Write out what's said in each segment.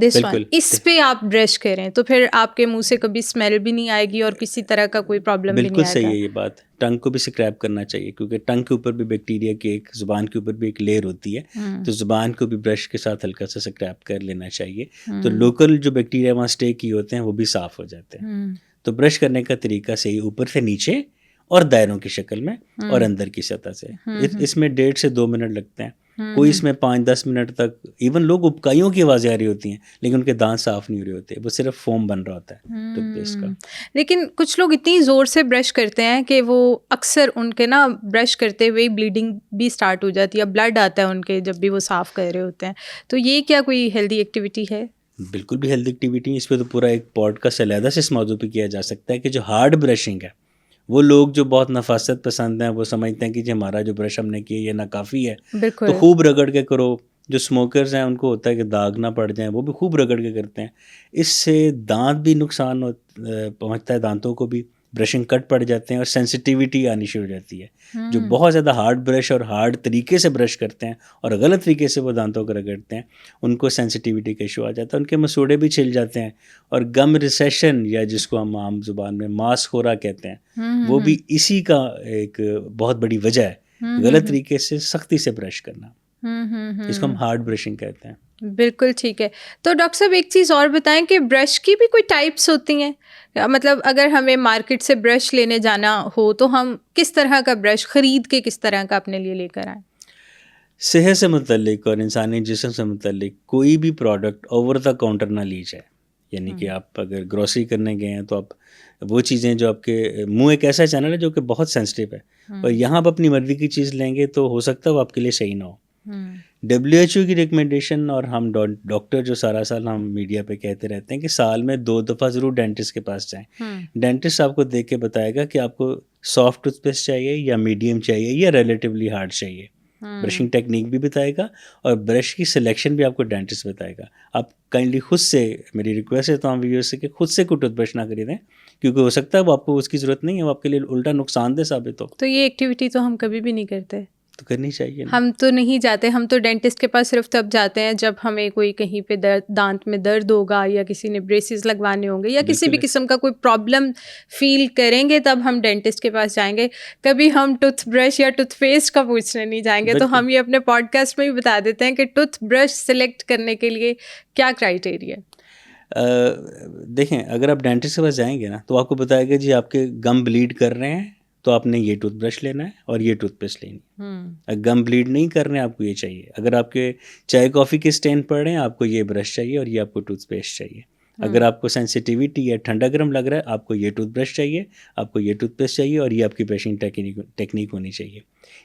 This one اس پہ آپ brush کریں تو پھر آپ کے منہ سے کبھی اسمیل بھی نہیں آئے گی اور کسی طرح کا کوئی پرابلم بھی نہیں آئے گا. بالکل صحیح ہے یہ بات. ٹنگ کو بھی اسکریپ کرنا چاہیے کیونکہ ٹنگ کے اوپر بھی بیکٹیریا کی ایک, زبان کے اوپر بھی ایک لیئر ہوتی ہے, تو زبان کو بھی برش کے ساتھ ہلکا سا اسکریپ کر لینا چاہیے, تو لوکل جو بیکٹیریا وہاں اسٹے کیے ہوتے ہیں وہ بھی صاف ہو جاتے ہیں. تو برش کرنے کا طریقہ صحیح, اوپر سے نیچے اور دائروں کی شکل میں اور اندر کی سطح سے. اس میں 1.5 سے 2 منٹ لگتے ہیں, کوئی اس میں 5-10 منٹ تک. ایون لوگ اپکائیوں کی آوازیں آ رہی ہوتی ہیں لیکن ان کے دانت صاف نہیں ہو رہے ہوتے, وہ صرف فوم بن رہا ہوتا ہے ٹوتھ پیسٹ کا. لیکن کچھ لوگ اتنی زور سے برش کرتے ہیں کہ وہ اکثر ان کے نا برش کرتے ہوئے بلیڈنگ بھی اسٹارٹ ہو جاتی ہے, بلڈ آتا ہے ان کے جب بھی وہ صاف کر رہے ہوتے ہیں. تو یہ کیا کوئی ہیلدی ایکٹیویٹی ہے؟ بالکل بھی ہیلتھی ایکٹیویٹی. اس پہ تو پورا ایک پوڈکاسٹ علیحدہ سے اس موضوع پہ کیا جا سکتا ہے کہ جو ہارڈ برشنگ ہے, وہ لوگ جو بہت نفاست پسند ہیں وہ سمجھتے ہیں کہ جی ہمارا جو برش ہم نے کیا یہ ناکافی ہے, تو خوب رگڑ کے کرو. جو اسموکرز ہیں ان کو ہوتا ہے کہ داغ نہ پڑ جائیں, وہ بھی خوب رگڑ کے کرتے ہیں. اس سے دانت بھی نقصان پہنچتا ہے, دانتوں کو بھی برشنگ کٹ پڑ جاتے ہیں اور سینسٹیوٹی آنی شروع ہو جاتی ہے. جو بہت زیادہ ہارڈ برش اور ہارڈ طریقے سے برش کرتے ہیں اور غلط طریقے سے وہ دانتوں کو رگڑتے ہیں, ان کو سینسٹیوٹی کا ایشو آ جاتا ہے, ان کے مسوڑے بھی چھل جاتے ہیں. اور گم ریسیشن یا جس کو ہم عام زبان میں ماس خورا کہتے ہیں, وہ بھی اسی کا ایک بہت بڑی وجہ ہے, غلط طریقے سے سختی سے برش کرنا. اس کو ہم ہارڈ برشنگ کہتے ہیں. بالکل ٹھیک ہے. تو ڈاکٹر صاحب ایک چیز اور بتائیں کہ برش کی بھی کوئی ٹائپس ہوتی ہیں؟ مطلب اگر ہمیں مارکیٹ سے برش لینے جانا ہو تو ہم کس طرح کا برش خرید کے کس طرح کا اپنے لیے لے کر آئیں؟ صحت سے متعلق اور انسانی جسم سے متعلق کوئی بھی پروڈکٹ اوور دا کاؤنٹر نہ لی جائے. یعنی کہ آپ اگر گروسری کرنے گئے ہیں تو آپ وہ چیزیں جو آپ کے منہ ایک ایسا چینل ہے جو کہ بہت سینسٹیو ہے, اور یہاں آپ اپنی مرضی کی چیز لیں گے تو ہو سکتا ہے وہ آپ کے لیے صحیح نہ ہو. WHO کی ریکمنڈیشن, اور ہم ڈاکٹر جو سارا سال ہم میڈیا پہ کہتے رہتے ہیں کہ سال میں 2 دفعہ ضرور ڈینٹسٹ کے پاس جائیں. ڈینٹسٹ آپ کو دیکھ کے بتائے گا کہ آپ کو سافٹ ٹوتھ پیسٹ چاہیے یا میڈیم چاہیے یا ریلیٹیولی ہارڈ چاہیے. برشنگ ٹیکنیک بھی بتائے گا اور برش کی سلیکشن بھی آپ کو ڈینٹسٹ بتائے گا. آپ کائنڈلی خود سے, میری ریکویسٹ ہے تمام ویورز سے کہ خود سے کوئی ٹوتھ برش نہ خریدیں, کیونکہ ہو سکتا ہے وہ آپ کو اس کی ضرورت نہیں ہے, وہ آپ کے لیے الٹا نقصان دہ ثابت ہو. تو یہ ایکٹیویٹی تو ہم کبھی بھی نہیں کرتے. تو کرنی چاہیے. ہم تو نہیں جاتے, ہم تو ڈینٹسٹ کے پاس صرف تب جاتے ہیں جب ہمیں کوئی کہیں پہ دانت میں درد ہوگا یا کسی نے بریسز لگوانے ہوں گے یا کسی بھی قسم کا کوئی پرابلم فیل کریں گے تب ہم ڈینٹسٹ کے پاس جائیں گے. کبھی ہم ٹوتھ برش یا ٹوتھ پیسٹ کا پوچھنے نہیں جائیں گے. تو ہم یہ اپنے پوڈ کاسٹ میں بھی بتا دیتے ہیں کہ ٹوتھ برش سلیکٹ کرنے کے لیے کیا کرائٹیریا ہے. دیکھیں, اگر آپ ڈینٹسٹ کے پاس جائیں گے نا تو آپ کو بتائے گا جی آپ کے گم بلیڈ کر رہے ہیں تو آپ نے یہ ٹوتھ برش لینا ہے اور یہ ٹوتھ پیسٹ لینی ہے. اگر گم بلیڈ نہیں کر رہے ہیں آپ کو یہ چاہیے. اگر آپ کے چائے کافی کے اسٹین پڑ رہے ہیں آپ کو یہ برش چاہیے اور یہ آپ کو ٹوتھ پیسٹ چاہیے. اگر آپ کو سینسٹیوٹی یا ٹھنڈا گرم لگ رہا ہے آپ کو یہ ٹوتھ برش چاہیے, آپ کو یہ ٹوتھ پیسٹ چاہیے اور یہ آپ کی برشنگ ٹیکنیک ہونی چاہیے.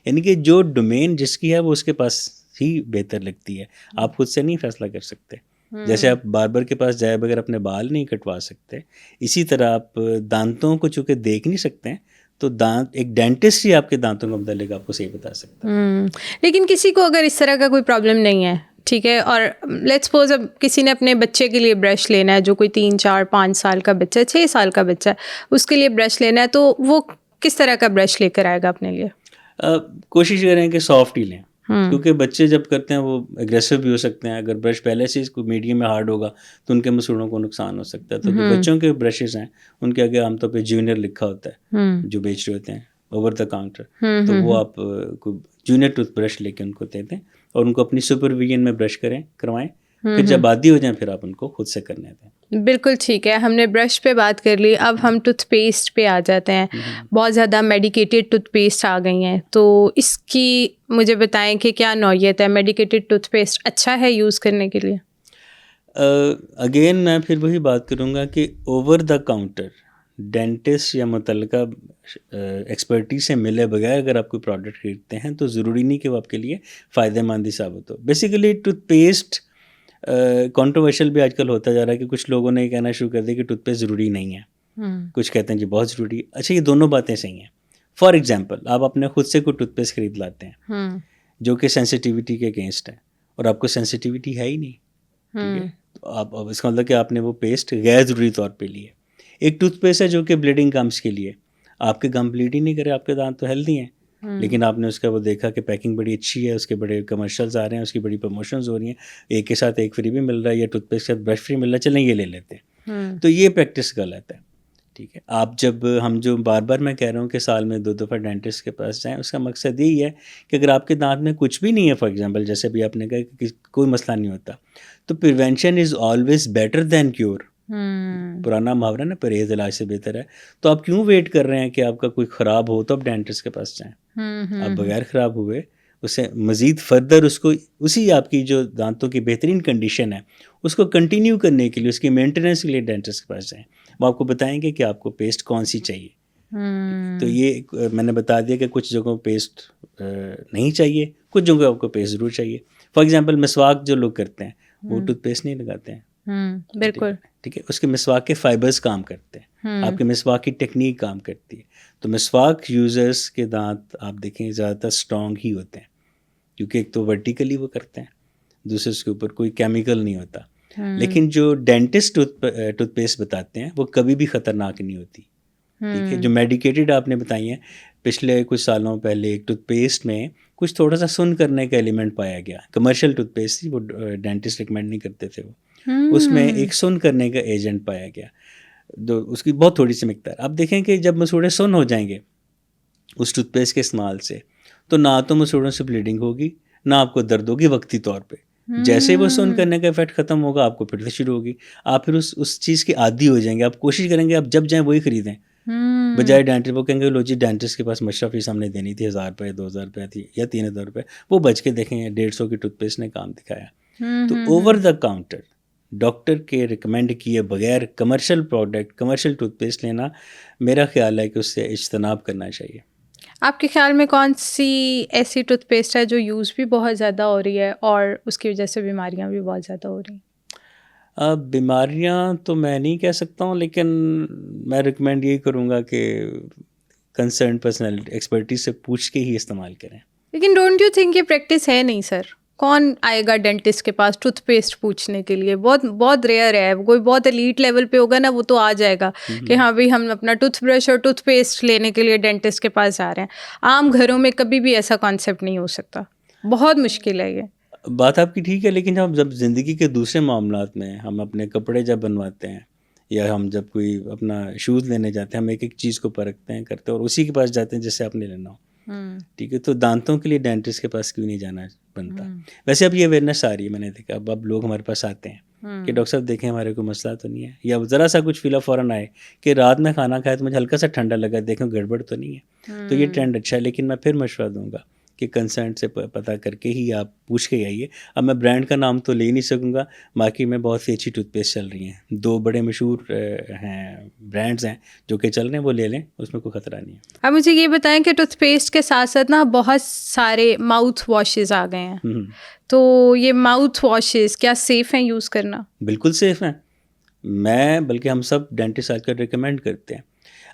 یعنی کہ جو ڈومین جس کی ہے وہ اس کے پاس ہی بہتر لگتی ہے, آپ خود سے نہیں فیصلہ کر سکتے. جیسے آپ باربر کے پاس جائے بغیر اپنے بال نہیں کٹوا سکتے, اسی طرح آپ دانتوں کو چونکہ دیکھ نہیں سکتے ہیں تو دانت ایک ڈینٹسٹ ہی آپ کے دانتوں کے متعلق آپ کو صحیح بتا سکتا ہے. لیکن کسی کو اگر اس طرح کا کوئی پرابلم نہیں ہے, ٹھیک ہے, اور لیٹس سپوز اب کسی نے اپنے بچے کے لیے برش لینا ہے, جو کوئی 3, 4, 5 سال کا بچہ ہے, 6 سال کا بچہ ہے, اس کے لیے برش لینا ہے, تو وہ کس طرح کا برش لے کر آئے گا اپنے لیے؟ کوشش کریں کہ سافٹ ہی لیں, کیونکہ بچے جب کرتے ہیں وہ اگریسو بھی ہو سکتے ہیں. اگر برش پہلے سے میڈیم میں ہارڈ ہوگا تو ان کے مسوڑوں کو نقصان ہو سکتا ہے. تو جو بچوں کے برشز ہیں ان کے آگے عام طور پہ جونیئر لکھا ہوتا ہے جو بیچ رہے ہوتے ہیں اوور دا کاؤنٹر, تو وہ آپ جونیئر ٹوتھ برش لے کے ان کو دے دیں اور ان کو اپنی سپرویژن میں برش کروائیں. پھر جب عادی ہو جائیں پھر آپ ان کو خود سے کرنے دیں. بالکل ٹھیک ہے. ہم نے برش پہ بات کر لی, اب ہم ٹوتھ پیسٹ پہ آ جاتے ہیں. بہت زیادہ میڈیکیٹڈ ٹوتھ پیسٹ آ گئی ہیں, تو اس کی مجھے بتائیں کہ کیا نوعیت ہے. میڈیکیٹڈ ٹوتھ پیسٹ اچھا ہے یوز کرنے کے لیے؟ اگین میں پھر وہی بات کروں گا کہ اوور دا کاؤنٹر ڈینٹسٹ یا متعلقہ ایکسپرٹیز سے ملے بغیر اگر آپ کوئی پروڈکٹ خریدتے ہیں تو ضروری نہیں کہ وہ آپ کے لیے فائدہ مند ہی ثابت ہو. بیسیکلی ٹوتھ پیسٹ کنٹروورشل بھی آج کل ہوتا جا رہا ہے کہ کچھ لوگوں نے یہ کہنا شروع کر دیا کہ ٹوتھ پیسٹ ضروری نہیں ہے, کچھ کہتے ہیں جی بہت ضروری. اچھا, یہ دونوں باتیں صحیح ہیں. فار ایگزامپل آپ اپنے خود سے کوئی ٹوتھ پیسٹ خرید لاتے ہیں جو کہ سینسٹیوٹی کے اگینسٹ ہے اور آپ کو سینسٹیوٹی ہے ہی نہیں, ٹھیک ہے, تو آپ اس کا مطلب کہ آپ نے وہ پیسٹ غیر ضروری طور پہ لی ہے. ایک ٹوتھ پیسٹ ہے جو کہ بلیڈنگ گمس کے لیے, آپ کے گم بلیڈ ہی نہیں کرے, آپ کے دانت تو ہیلدی ہیں, لیکن آپ نے اس کا وہ دیکھا کہ پیکنگ بڑی اچھی ہے, اس کے بڑے کمرشلز آ رہے ہیں, اس کی بڑی پروموشنز ہو رہی ہیں, ایک کے ساتھ ایک فری بھی مل رہا ہے, یا ٹوتھ پیسٹ کے ساتھ برش فری مل رہا ہے, چلیں یہ لے لیتے ہیں. تو یہ پریکٹس غلط ہے. ٹھیک ہے, آپ جب ہم جو بار بار میں کہہ رہا ہوں کہ سال میں 2 دفعہ ڈینٹسٹ کے پاس جائیں, اس کا مقصد یہی ہے کہ اگر آپ کے دانت میں کچھ بھی نہیں ہے, فار ایگزامپل جیسے بھی آپ نے کہا کہ کوئی مسئلہ نہیں ہوتا, تو prevention is always better than cure. پرانا محاورہ نا, پرہیز علاج سے بہتر ہے. تو آپ کیوں ویٹ کر رہے ہیں کہ آپ کا کوئی خراب ہو تو آپ ڈینٹسٹ کے پاس جائیں؟ آپ بغیر خراب ہوئے اسے مزید فردر اس کو اسی آپ کی جو دانتوں کی بہترین کنڈیشن ہے اس کو کنٹینیو کرنے کے لیے, اس کی مینٹیننس کے لیے ڈینٹسٹ کے پاس جائیں. وہ آپ کو بتائیں گے کہ آپ کو پیسٹ کون سی چاہیے. تو یہ میں نے بتا دیا کہ کچھ جگہوں پیسٹ نہیں چاہیے, کچھ جگہوں آپ کو پیسٹ ضرور چاہیے. فار ایگزامپل مسواک جو لوگ کرتے ہیں وہ ٹوتھ پیسٹ نہیں لگاتے ہیں. بالکل ٹھیک ہے, اس کے مسواک کے فائبرز کام کرتے ہیں, آپ کے مسواک کی ٹیکنیک کام کرتی ہے. تو مسواک یوزرز کے دانت آپ دیکھیں زیادہ تر اسٹرانگ ہی ہوتے ہیں, کیونکہ ایک تو ورٹیکلی وہ کرتے ہیں, دوسرے اس کے اوپر کوئی کیمیکل نہیں ہوتا. لیکن جو ڈینٹسٹ ٹوتھ پیسٹ بتاتے ہیں وہ کبھی بھی خطرناک نہیں ہوتی. ٹھیک ہے, جو میڈیکیٹڈ آپ نے بتائی ہیں, پچھلے کچھ سالوں پہلے ایک ٹوتھ پیسٹ میں کچھ تھوڑا سا سن کرنے کا ایلیمنٹ پایا گیا. کمرشل ٹوتھ پیسٹ تھی, وہ ڈینٹسٹ ریکمینڈ نہیں کرتے تھے, وہ اس میں ایک سن کرنے کا ایجنٹ پایا گیا, اس کی بہت تھوڑی سی مقدار. آپ دیکھیں کہ جب مسوڑے سن ہو جائیں گے اس ٹوتھ پیسٹ کے استعمال سے, تو نہ تو مسوڑوں سے بلیڈنگ ہوگی, نہ آپ کو درد ہوگی وقتی طور پہ. جیسے وہ سن کرنے کا افیکٹ ختم ہوگا آپ کو پھر سے شروع ہوگی, آپ پھر اس چیز کے عادی ہو جائیں گے. آپ کوشش کریں گے آپ جب جائیں وہی خریدیں بجائے ڈینٹسٹ. وہ کہیں گے لو جی ڈینٹسٹ کے پاس مشرف فیس ہم نے دینی تھی 1000 روپے 2000 روپے تھی یا 3000 روپے, وہ بچ کے دیکھیں 150 کی ٹوتھ پیسٹ نے کام دکھایا. تو اوور دا کاؤنٹر ڈاکٹر کے ریکمینڈ کیے بغیر commercial product, commercial tooth paste لینا, میرا خیال ہے کہ اس سے اجتناب کرنا چاہیے. آپ کے خیال میں کون سی ایسی ٹوتھ پیسٹ ہے جو یوز بھی بہت زیادہ ہو رہی ہے اور اس کی وجہ سے بیماریاں بھی بہت زیادہ ہو رہی ہیں؟ بیماریاں تو میں نہیں کہہ سکتا ہوں, لیکن میں ریکمینڈ یہی کروں گا کہ کنسرن پرسنل ایکسپرٹیز سے پوچھ کے ہی استعمال کریں. لیکن ڈونٹ یو تھنک یہ پریکٹس ہے نہیں سر؟ کون آئے گا ڈینٹسٹ کے پاس ٹوتھ پیسٹ پوچھنے کے لیے؟ بہت بہت ریئر ہے. کوئی بہت ایلیٹ لیول پہ ہوگا نا, وہ تو آ جائے گا کہ ہاں بھائی ہم اپنا ٹوتھ برش اور ٹوتھ پیسٹ لینے کے لیے ڈینٹسٹ کے پاس جا رہے ہیں. عام گھروں میں کبھی بھی ایسا کانسیپٹ نہیں ہو سکتا, بہت مشکل ہے. یہ بات آپ کی ٹھیک ہے, لیکن جب زندگی کے دوسرے معاملات میں ہم اپنے کپڑے جب بنواتے ہیں یا ہم جب کوئی اپنا شوز لینے جاتے ہیں, ہم ایک ایک چیز کو پرکھتے ہیں کرتے ہیں اور اسی کے پاس جاتے ہیں جس سے آپ نے لینا ہو. ٹھیک ہے, تو دانتوں کے لیے ڈینٹسٹ کے پاس کیوں نہیں جانا بنتا؟ ویسے اب یہ اویئرنیس آ رہی ہے, میں نے دیکھا اب لوگ ہمارے پاس آتے ہیں کہ ڈاکٹر صاحب دیکھیں ہمارے کوئی مسئلہ تو نہیں ہے, یا ذرا سا کچھ فیل فوراً آئے کہ رات میں کھانا کھایا تو مجھے ہلکا سا ٹھنڈا لگا, دیکھیں گڑبڑ تو نہیں ہے. تو یہ ٹرینڈ اچھا ہے, لیکن میں پھر مشورہ دوں گا کہ کنسرن سے پتہ کر کے ہی آپ پوچھ کے آئیے. اب میں برانڈ کا نام تو لے ہی نہیں سکوں گا, باقی میں بہت سی اچھی ٹوتھ پیسٹ چل رہی ہیں, 2 بڑے مشہور ہیں برانڈز ہیں جو کہ چل رہے ہیں, وہ لے لیں, اس میں کوئی خطرہ نہیں ہے. اب مجھے یہ بتائیں کہ ٹوتھ پیسٹ کے ساتھ ساتھ نا بہت سارے ماؤتھ واشز آ گئے ہیں, تو یہ ماؤتھ واشز کیا سیف ہیں یوز کرنا؟ بالکل سیف ہیں, میں بلکہ ہم سب ڈینٹسٹ آج کل ریکمینڈ کرتے ہیں.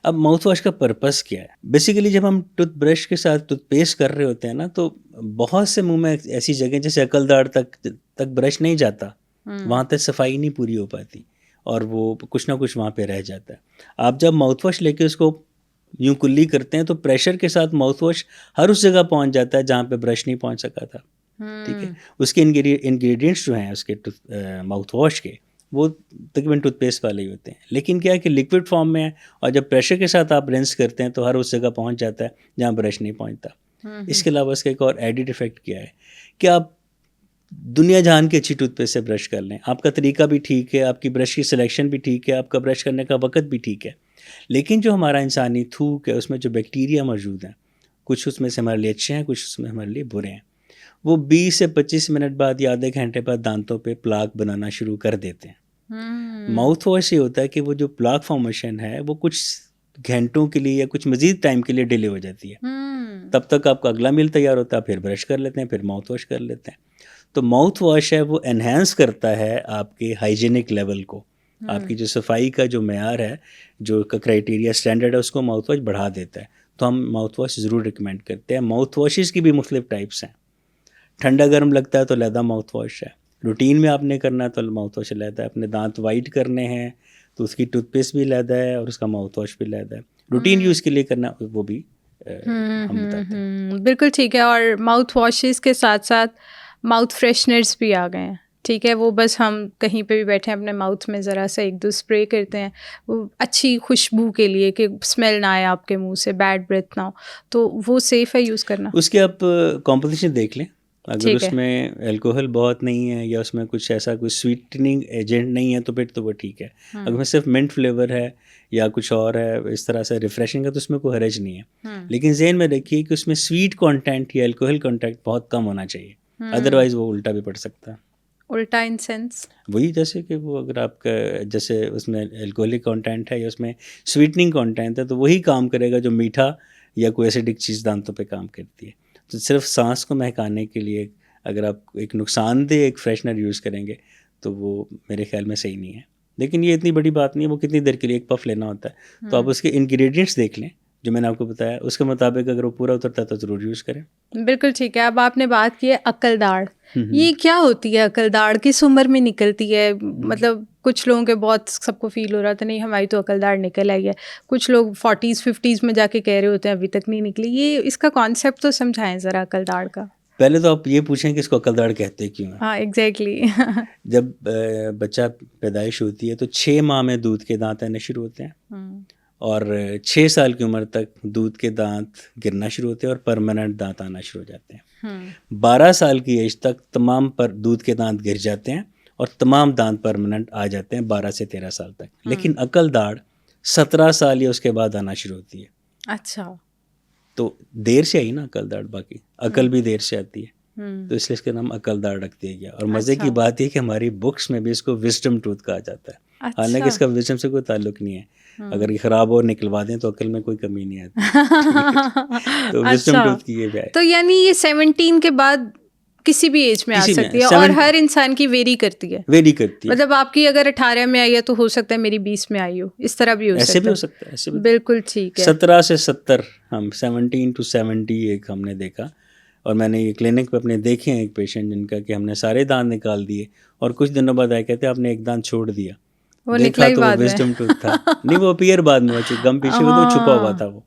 اب ماؤتھ واش کا پرپس کیا ہے؟ بیسیکلی جب ہم ٹوتھ برش کے ساتھ ٹوتھ پیسٹ کر رہے ہوتے ہیں نا, تو بہت سے منہ میں ایسی جگہ جیسے عقل دار تک برش نہیں جاتا, وہاں تک صفائی نہیں پوری ہو پاتی اور وہ کچھ نہ کچھ وہاں پہ رہ جاتا ہے. آپ جب ماؤتھ واش لے کے اس کو یوں کلی کرتے ہیں تو پریشر کے ساتھ ماؤتھ واش ہر اس جگہ پہنچ جاتا ہے جہاں پہ برش نہیں پہنچ سکا تھا. ٹھیک ہے, اس کے انگریڈینٹس جو ہیں اس کے ماؤتھ واش کے, وہ تقریباً ٹوتھ پیسٹ والے ہی ہوتے ہیں, لیکن کیا ہے کہ لکوڈ فارم میں ہے, اور جب پریشر کے ساتھ آپ رنس کرتے ہیں تو ہر اس جگہ پہنچ جاتا ہے جہاں برش نہیں پہنچتا. اس کے علاوہ اس کا ایک اور ایڈڈ افیکٹ کیا ہے کہ آپ دنیا جہان کی اچھی ٹوتھ پیسٹ سے برش کر لیں, آپ کا طریقہ بھی ٹھیک ہے, آپ کی برش کی سلیکشن بھی ٹھیک ہے, آپ کا برش کرنے کا وقت بھی ٹھیک ہے, لیکن جو ہمارا انسانی تھوک ہے اس میں جو بیکٹیریا موجود ہیں, کچھ اس میں سے ہمارے لیے اچھے ہیں, کچھ اس میں ہمارے لیے برے ہیں. وہ 20 سے 25 منٹ بعد یا آدھے گھنٹے بعد دانتوں پہ پلاک بنانا شروع کر دیتے ہیں. ماؤتھ واش یہ ہوتا ہے کہ وہ جو پلاک فارمیشن ہے وہ کچھ گھنٹوں کے لیے یا کچھ مزید ٹائم کے لیے ڈیلے ہو جاتی ہے. تب تک آپ کا اگلا میل تیار ہوتا ہے, پھر برش کر لیتے ہیں, پھر ماؤتھ واش کر لیتے ہیں. تو ماؤتھ واش ہے وہ انہینس کرتا ہے آپ کے ہائیجینک لیول کو, آپ کی جو صفائی کا جو معیار ہے, جو کرائٹیریا اسٹینڈرڈ ہے, اس کو ماؤتھ واش بڑھا دیتا ہے. تو ہم ماؤتھ واش ضرور ریکمینڈ کرتے ہیں. ماؤتھ واشز کی بھی مختلف ٹائپس ہیں, ٹھنڈا گرم لگتا ہے تو علیحدہ ماؤتھ واش ہے, روٹین میں آپ نے کرنا ہے تو ماؤتھ واش علیحدہ ہے, اپنے دانت وائٹ کرنے ہیں تو اس کی ٹوتھ پیسٹ بھی علیحدہ ہے اور اس کا ماؤتھ واش بھی علیحدہ ہے, روٹین یوز کے لیے کرنا وہ بھی ہم بتاتے ہیں. بالکل ٹھیک ہے. اور ماؤتھ واشز کے ساتھ ساتھ ماؤتھ فریشنرز بھی آ گئے ہیں. ٹھیک ہے, وہ بس ہم کہیں پہ بھی بیٹھے ہیں اپنے ماؤتھ میں ذرا سا ایک دو اسپرے کرتے ہیں, وہ اچھی خوشبو کے لیے کہ اسمیل نہ آئے آپ کے منہ سے, بیڈ بریتھ نہ ہو, تو وہ سیف ہے یوز کرنا. اس کے آپ کمپوزیشن دیکھ لیں, اگر ٹھیک اس ہے. میں الکوہل بہت نہیں ہے یا اس میں کچھ ایسا کوئی سویٹننگ ایجنٹ نہیں ہے تو پھر تو وہ ٹھیک ہے. اگر میں صرف منٹ فلیور ہے یا کچھ اور ہے اس طرح سے ریفریشنگ ہے تو اس میں کوئی حرج نہیں ہے. لیکن ذہن میں رکھیے کہ اس میں سویٹ کانٹینٹ یا الکوہل کانٹینٹ بہت کم ہونا چاہیے, ادروائز وہ الٹا بھی پڑ سکتا ہے. الٹا ان سینس وہی جیسے کہ وہ اگر آپ کا جیسے اس میں الکوہلک کانٹینٹ ہے یا اس میں سویٹننگ کانٹینٹ ہے تو وہی کام کرے گا جو میٹھا یا کوئی ایسیڈک چیز دانتوں پہ کام کرتی ہے. تو صرف سانس کو مہکانے کے لیے اگر آپ ایک نقصان دہ ایک فریشنر یوز کریں گے تو وہ میرے خیال میں صحیح نہیں ہے. لیکن یہ اتنی بڑی بات نہیں ہے, وہ کتنی دیر کے لیے ایک پف لینا ہوتا ہے. تو آپ اس کے انگریڈینٹس دیکھ لیں جو میں نے آپ کو بتایا, اس کے مطابق اگر وہ پورا اترتا ہے تو ضرور یوز کریں. بالکل ٹھیک ہے. اب آپ نے بات کی ہے عقل داڑھ, یہ کیا ہوتی ہے عقل داڑھ, کس عمر میں نکلتی ہے؟ مطلب کچھ لوگوں کے بہت سب کو فیل ہو رہا تھا نہیں ہماری تو عقل داڑھ نکل آئی ہے, کچھ لوگ 40s 50s میں جا کے کہہ رہے ہوتے ہیں ابھی تک نہیں نکلی. یہ اس کا کانسیپٹ تو سمجھائیں ذرا عقل داڑھ کا. پہلے تو آپ یہ پوچھیں کہ اس کو عقل داڑھ کہتے کیوں ہیں. ہاں ایگزیکٹلی. جب بچہ پیدائش ہوتی ہے تو 6 ماہ میں دودھ کے دانت آنے شروع ہوتے ہیں, اور 6 سال کی عمر تک دودھ کے دانت گرنا شروع ہوتے ہیں اور پرماننٹ دانت آنا شروع ہو جاتے ہیں. 12 سال کی ایج تک تمام پر دودھ کے دانت گر جاتے ہیں اور تمام دانت پرماننٹ آ جاتے ہیں 12 سے 13 سال تک. لیکن عقل داڑھ 17 سال یا اس کے بعد آنا شروع ہوتی ہے. اچھا, تو دیر سے آئی نا عقل داڑھ, باقی عقل بھی دیر سے آتی ہے, تو اس لیے اس کا نام عقل داڑھ رکھ دیا گیا. اور مزے کی بات یہ کہ ہماری بکس میں بھی اس کو وزڈم ٹوتھ کہا جاتا ہے, حالانکہ اس کا وزڈم سے کوئی تعلق نہیں ہے. اگر یہ خراب اور نکلوا دیں تو عقل میں کوئی کمی نہیں آتی. تو وزڈم ٹوتھ کی یہ بھی ہے. تو یعنی یہ 17 کے بعد کسی بھی ایج میں آ سکتی ہے اور ہر انسان کی ویری کرتی ہے. مطلب آپ کی اگر 18 میں آئی ہے تو ہو سکتا ہے میری 20 میں آئی ہو, اس طرح بھی ہو سکتا ہے. ایسے بھی ہو سکتا ہے. بالکل ٹھیک ہے. 17 سے 70 ہم 17 to 70 ایک ہم نے دیکھا, اور میں نے یہ کلینک پہ اپنے دیکھے ہیں ایک پیشنٹ جن کا کہ ہم نے سارے دانت نکال دیے اور کچھ دنوں بعد آئے کہتے ہیں آپ نے ایک دانت چھوڑ دیا. وہ نکلا ہی بعد میں. وزڈم ٹوتھ تھا نہیں, وہ اپیئر بعد میں ہوا, گم پیچھے ہوئے تو چھپا ہوا تھا وہ.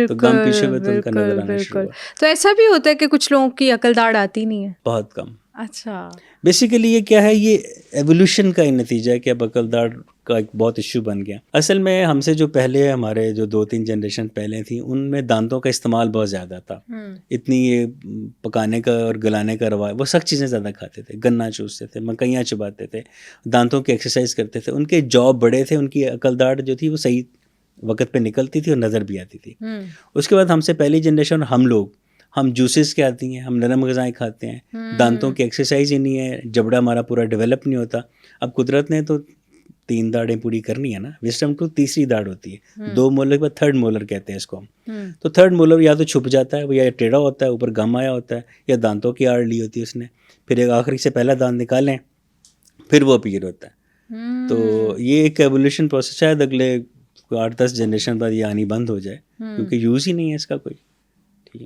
تو گم پیچھے ہوئے تو ان کا نظر آنا شروع ہوا. تو ایسا بھی ہوتا ہے کہ کچھ لوگوں کی عقل داڑھ آتی نہیں ہے؟ بہت کم. اچھا. بیسیکلی یہ کیا ہے, یہ ایولیوشن کا ہی نتیجہ ہے کہ اب عقل داڑھ کا ایک بہت ایشو بن گیا. اصل میں ہم سے جو پہلے ہمارے جو 2-3 جنریشن پہلے تھیں ان میں دانتوں کا استعمال بہت زیادہ تھا. اتنی یہ پکانے کا اور گلانے کا رواج, وہ سخت چیزیں زیادہ کھاتے تھے, گنا چوستے تھے, مکئیاں چباتے تھے, دانتوں کی ایکسرسائز کرتے تھے, ان کے جاب بڑے تھے, ان کی عقل داڑھ جو تھی وہ صحیح وقت پہ نکلتی تھی اور نظر بھی آتی تھی. اس کے بعد ہم سے پہلی جنریشن ہم جوسز کے آتی ہیں, ہم نرم غذائیں کھاتے ہیں, دانتوں کی ایکسرسائز ہی نہیں ہے, جبڑا ہمارا پورا ڈیولپ نہیں ہوتا. اب قدرت نے تو 3 داڑیں پوری کرنی ہے نا, وزڈم ٹوتھ تیسری داڑھ ہوتی ہے, 2 مولر کے بعد 3rd مولر کہتے ہیں اس کو ہم. تو 3rd مولر یا تو چھپ جاتا ہے, وہ یا ٹیڑھا ہوتا ہے, اوپر گم آیا ہوتا ہے, یا دانتوں کی آڑ لی ہوتی ہے اس نے, پھر ایک آخری سے پہلا دانت نکالیں پھر وہ اپیئر ہوتا ہے. تو یہ ایک ایولیوشن پروسیس, شاید اگلے 8-10 جنریشن بعد یہ آنی بند ہو جائے کیونکہ یوز ہی نہیں ہے اس کا کوئی.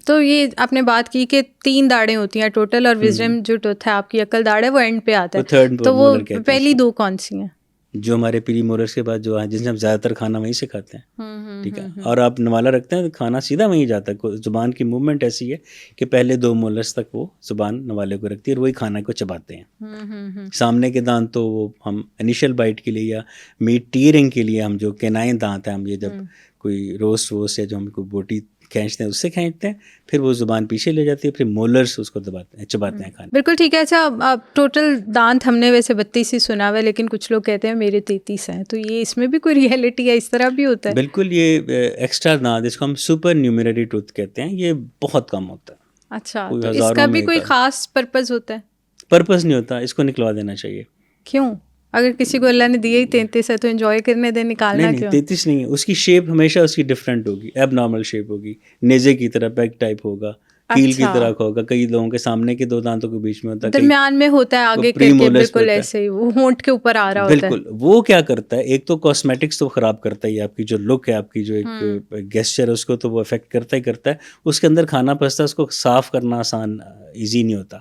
تو یہ آپ نے بات کی کہ 3 داڑیں ہوتی ہیں ٹوٹل, اور وزڈم جو ٹوتھ ہے آپ کی عقل داڑھ ہے وہ اینڈ پہ آتا ہے. تو وہ پہلی 2 کون سی ہیں؟ جو ہمارے پری مولرس کے بعد جو ہیں, جس میں ہم زیادہ تر کھانا وہیں سے کھاتے ہیں. ٹھیک ہے, اور آپ نوالا رکھتے ہیں تو کھانا سیدھا وہیں جاتا ہے. زبان کی موومنٹ ایسی ہے کہ پہلے 2 مولرس تک وہ زبان نوالے کو رکھتی ہے اور وہی کھانا کو چباتے ہیں. سامنے کے دانت تو وہ ہم انیشل بائٹ کے لیے یا میٹ ٹیئرنگ کے لیے ہم جو کینائن دانت ہیں, ہم یہ جب کوئی روسٹ یا جو ہم کو بوٹی کھینچتے ہیں اس سے کھینچتے ہیں, پھر وہ زبان پیچھے لے جاتی ہے, پھر مولرز اس کو دباتے ہیں, چباتے ہیں کھانا. بالکل ٹھیک ہے. اچھا, اب ٹوٹل دانت ہم نے ویسے 32 ہی سنا ہوا ہے, لیکن کچھ لوگ کہتے ہیں میرے 33 ہیں, تو یہ اس میں بھی کوئی ریئلٹی ہے, اس طرح بھی ہوتا ہے؟ بالکل, یہ ایکسٹرا دانت اس کو ہم سپر نیومرری ٹوتھ کہتے ہیں, یہ بہت کم ہوتا ہے. اچھا, تو اس کا بھی کوئی خاص پرپز ہوتا ہے؟ پرپز نہیں ہوتا, اس کو نکلوا دینا چاہیے. کیوں؟ اگر کسی کو اللہ نے دیا ہی 33 ہے تو انجوائے کرنے دیں, نکالنا کیوں؟ 33 نہیں ہے, اس کی شیپ ہمیشہ اس کی ڈفرینٹ ہوگی, ایب نارمل شیپ ہوگی, نیزے کی طرح پیک ٹائپ ہوگا, کیل کی طرح ہوگا. کئی لوگوں کے سامنے کے 2 دانتوں کے بیچ میں ہوتا ہے, درمیان میں ہوتا ہے, آگے کر کے بالکل ایسے ہی وہ ہونٹ کے اوپر آ رہا ہوتا ہے. بالکل, وہ کیا کرتا ہے, ایک تو کاسمیٹکس تو خراب کرتا ہی ہے, آپ کی جو لک ہے, آپ کی جو ایک گیسچر ہے اس کو تو وہ افیکٹ کرتا ہی کرتا ہے. اس کے اندر کھانا پستا ہے, اس کو صاف کرنا آسان ایزی نہیں ہوتا.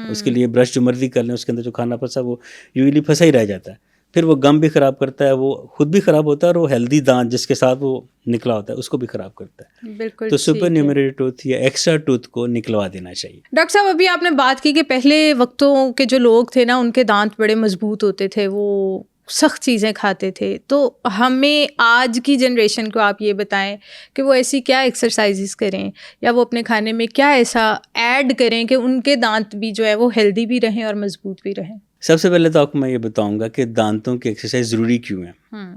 اس کے لیے برش جو مرضی کر لیں, اس کے اندر جو کھانا پسا وہ یوزلی پھنسا ہی رہ جاتا ہے. پھر وہ گم بھی خراب کرتا ہے, وہ خود بھی خراب ہوتا ہے, اور وہ ہیلدی دانت جس کے ساتھ وہ نکلا ہوتا ہے اس کو بھی خراب کرتا ہے. بالکل. تو سپر نیومریٹری ٹوتھ یا ایکسٹرا ٹوتھ کو نکلوا دینا چاہیے. ڈاکٹر صاحب ابھی آپ نے بات کی کہ پہلے وقتوں کے جو لوگ تھے نا ان کے دانت بڑے مضبوط ہوتے تھے, وہ سخت چیزیں کھاتے تھے. تو ہمیں آج کی جنریشن کو آپ یہ بتائیں کہ وہ ایسی کیا ایکسرسائزز کریں یا وہ اپنے کھانے میں کیا ایسا ایڈ کریں کہ ان کے دانت بھی جو ہے وہ ہیلدی بھی رہیں اور مضبوط بھی رہیں. سب سے پہلے تو آپ کو میں یہ بتاؤں گا کہ دانتوں کی ایکسرسائز ضروری کیوں ہے.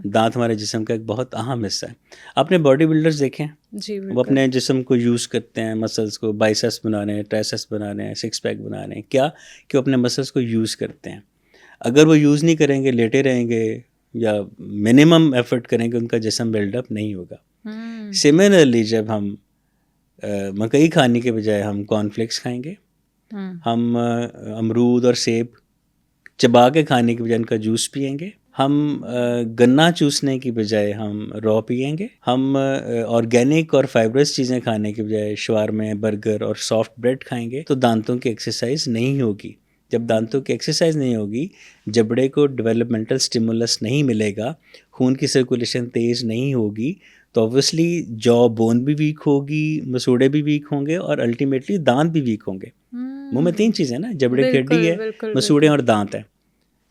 دانت ہمارے جسم کا ایک بہت اہم حصہ ہے. آپ نے باڈی بلڈرز دیکھیں, وہ اپنے جسم کو یوز کرتے ہیں, مسلس کو, بائسیپس بنا رہے ہیں, ٹرائسیپس بنا رہے ہیں, سکس پیک بنا رہے ہیں. کیا کہ وہ اپنے مسلس کو یوز کرتے ہیں. اگر وہ یوز نہیں کریں گے, لیٹے رہیں گے یا منیمم ایفرٹ کریں گے, ان کا جسم بلڈ اپ نہیں ہوگا. سملرلی جب ہم مکئی کھانے کے بجائے ہم کارن فلیکس کھائیں گے, ہم امرود اور سیب چبا کے کھانے کی بجائے ان کا جوس پئیں گے, ہم گنا چوسنے کی بجائے ہم را پئیں گے, ہم آرگینک اور فائبرس چیزیں کھانے کی بجائے شوارمے, برگر اور سافٹ بریڈ کھائیں گے, تو دانتوں کی ایکسرسائز نہیں ہوگی. جب دانتوں کی ایکسرسائز نہیں ہوگی, جبڑے کو ڈیولپمنٹل سٹیمولس نہیں ملے گا, خون کی سرکولیشن تیز نہیں ہوگی, تو اوبویسلی جو بون بھی ویک ہوگی, مسوڑے بھی ویک ہوں گے, اور الٹیمیٹلی دانت بھی ویک ہوں گے. منہ میں 3 چیزیں نا, جبڑے کی ہڈی ہے, مسوڑے اور دانت ہے.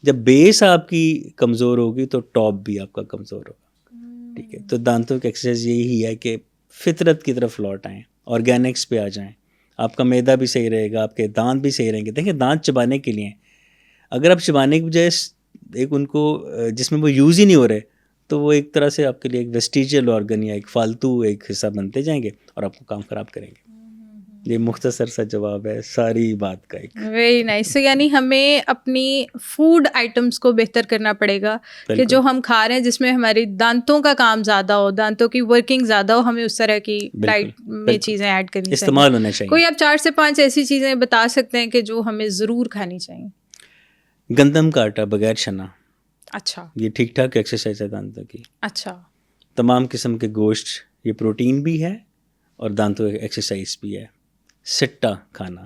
جب بیس آپ کی کمزور ہوگی تو ٹاپ بھی آپ کا کمزور ہوگا. ٹھیک ہے, تو دانتوں کی ایکسرسائز یہی ہے کہ فطرت کی طرف لوٹ آئیں, آرگینکس پہ آ جائیں. آپ کا معدہ بھی صحیح رہے گا, آپ کے دانت بھی صحیح رہیں گے. دیکھیں دانت چبانے کے لیے, اگر آپ چبانے کی بجائے ایک ان کو جس میں وہ یوز ہی نہیں ہو رہے, تو وہ ایک طرح سے آپ کے لیے ایک ویسٹیجل آرگن یا ایک فالتو ایک حصہ بنتے جائیں گے اور آپ کو کام خراب کریں گے. یہ مختصر سا جواب ہے ساری بات کا. ایک ویری نائس. یعنی ہمیں اپنی فوڈ آئٹمس کو بہتر کرنا پڑے گا کہ جو ہم کھا رہے ہیں جس میں ہماری دانتوں کا کام زیادہ ہو, دانتوں کی ورکنگ زیادہ ہو, ہمیں اس طرح کی ڈائٹ میں چیزیں ایڈ کرنی چاہیے, استعمال ہونا چاہیے. کوئی آپ 4 سے 5 ایسی چیزیں بتا سکتے ہیں کہ جو ہمیں ضرور کھانی چاہیے؟ گندم کا آٹا بغیر چنا. اچھا, یہ ٹھیک ٹھاک ایکسرسائز ہے دانتوں کی. اچھا. تمام قسم کے گوشت, یہ پروٹین بھی ہے اور دانتوں کی ایکسرسائز بھی ہے. سٹا کھانا,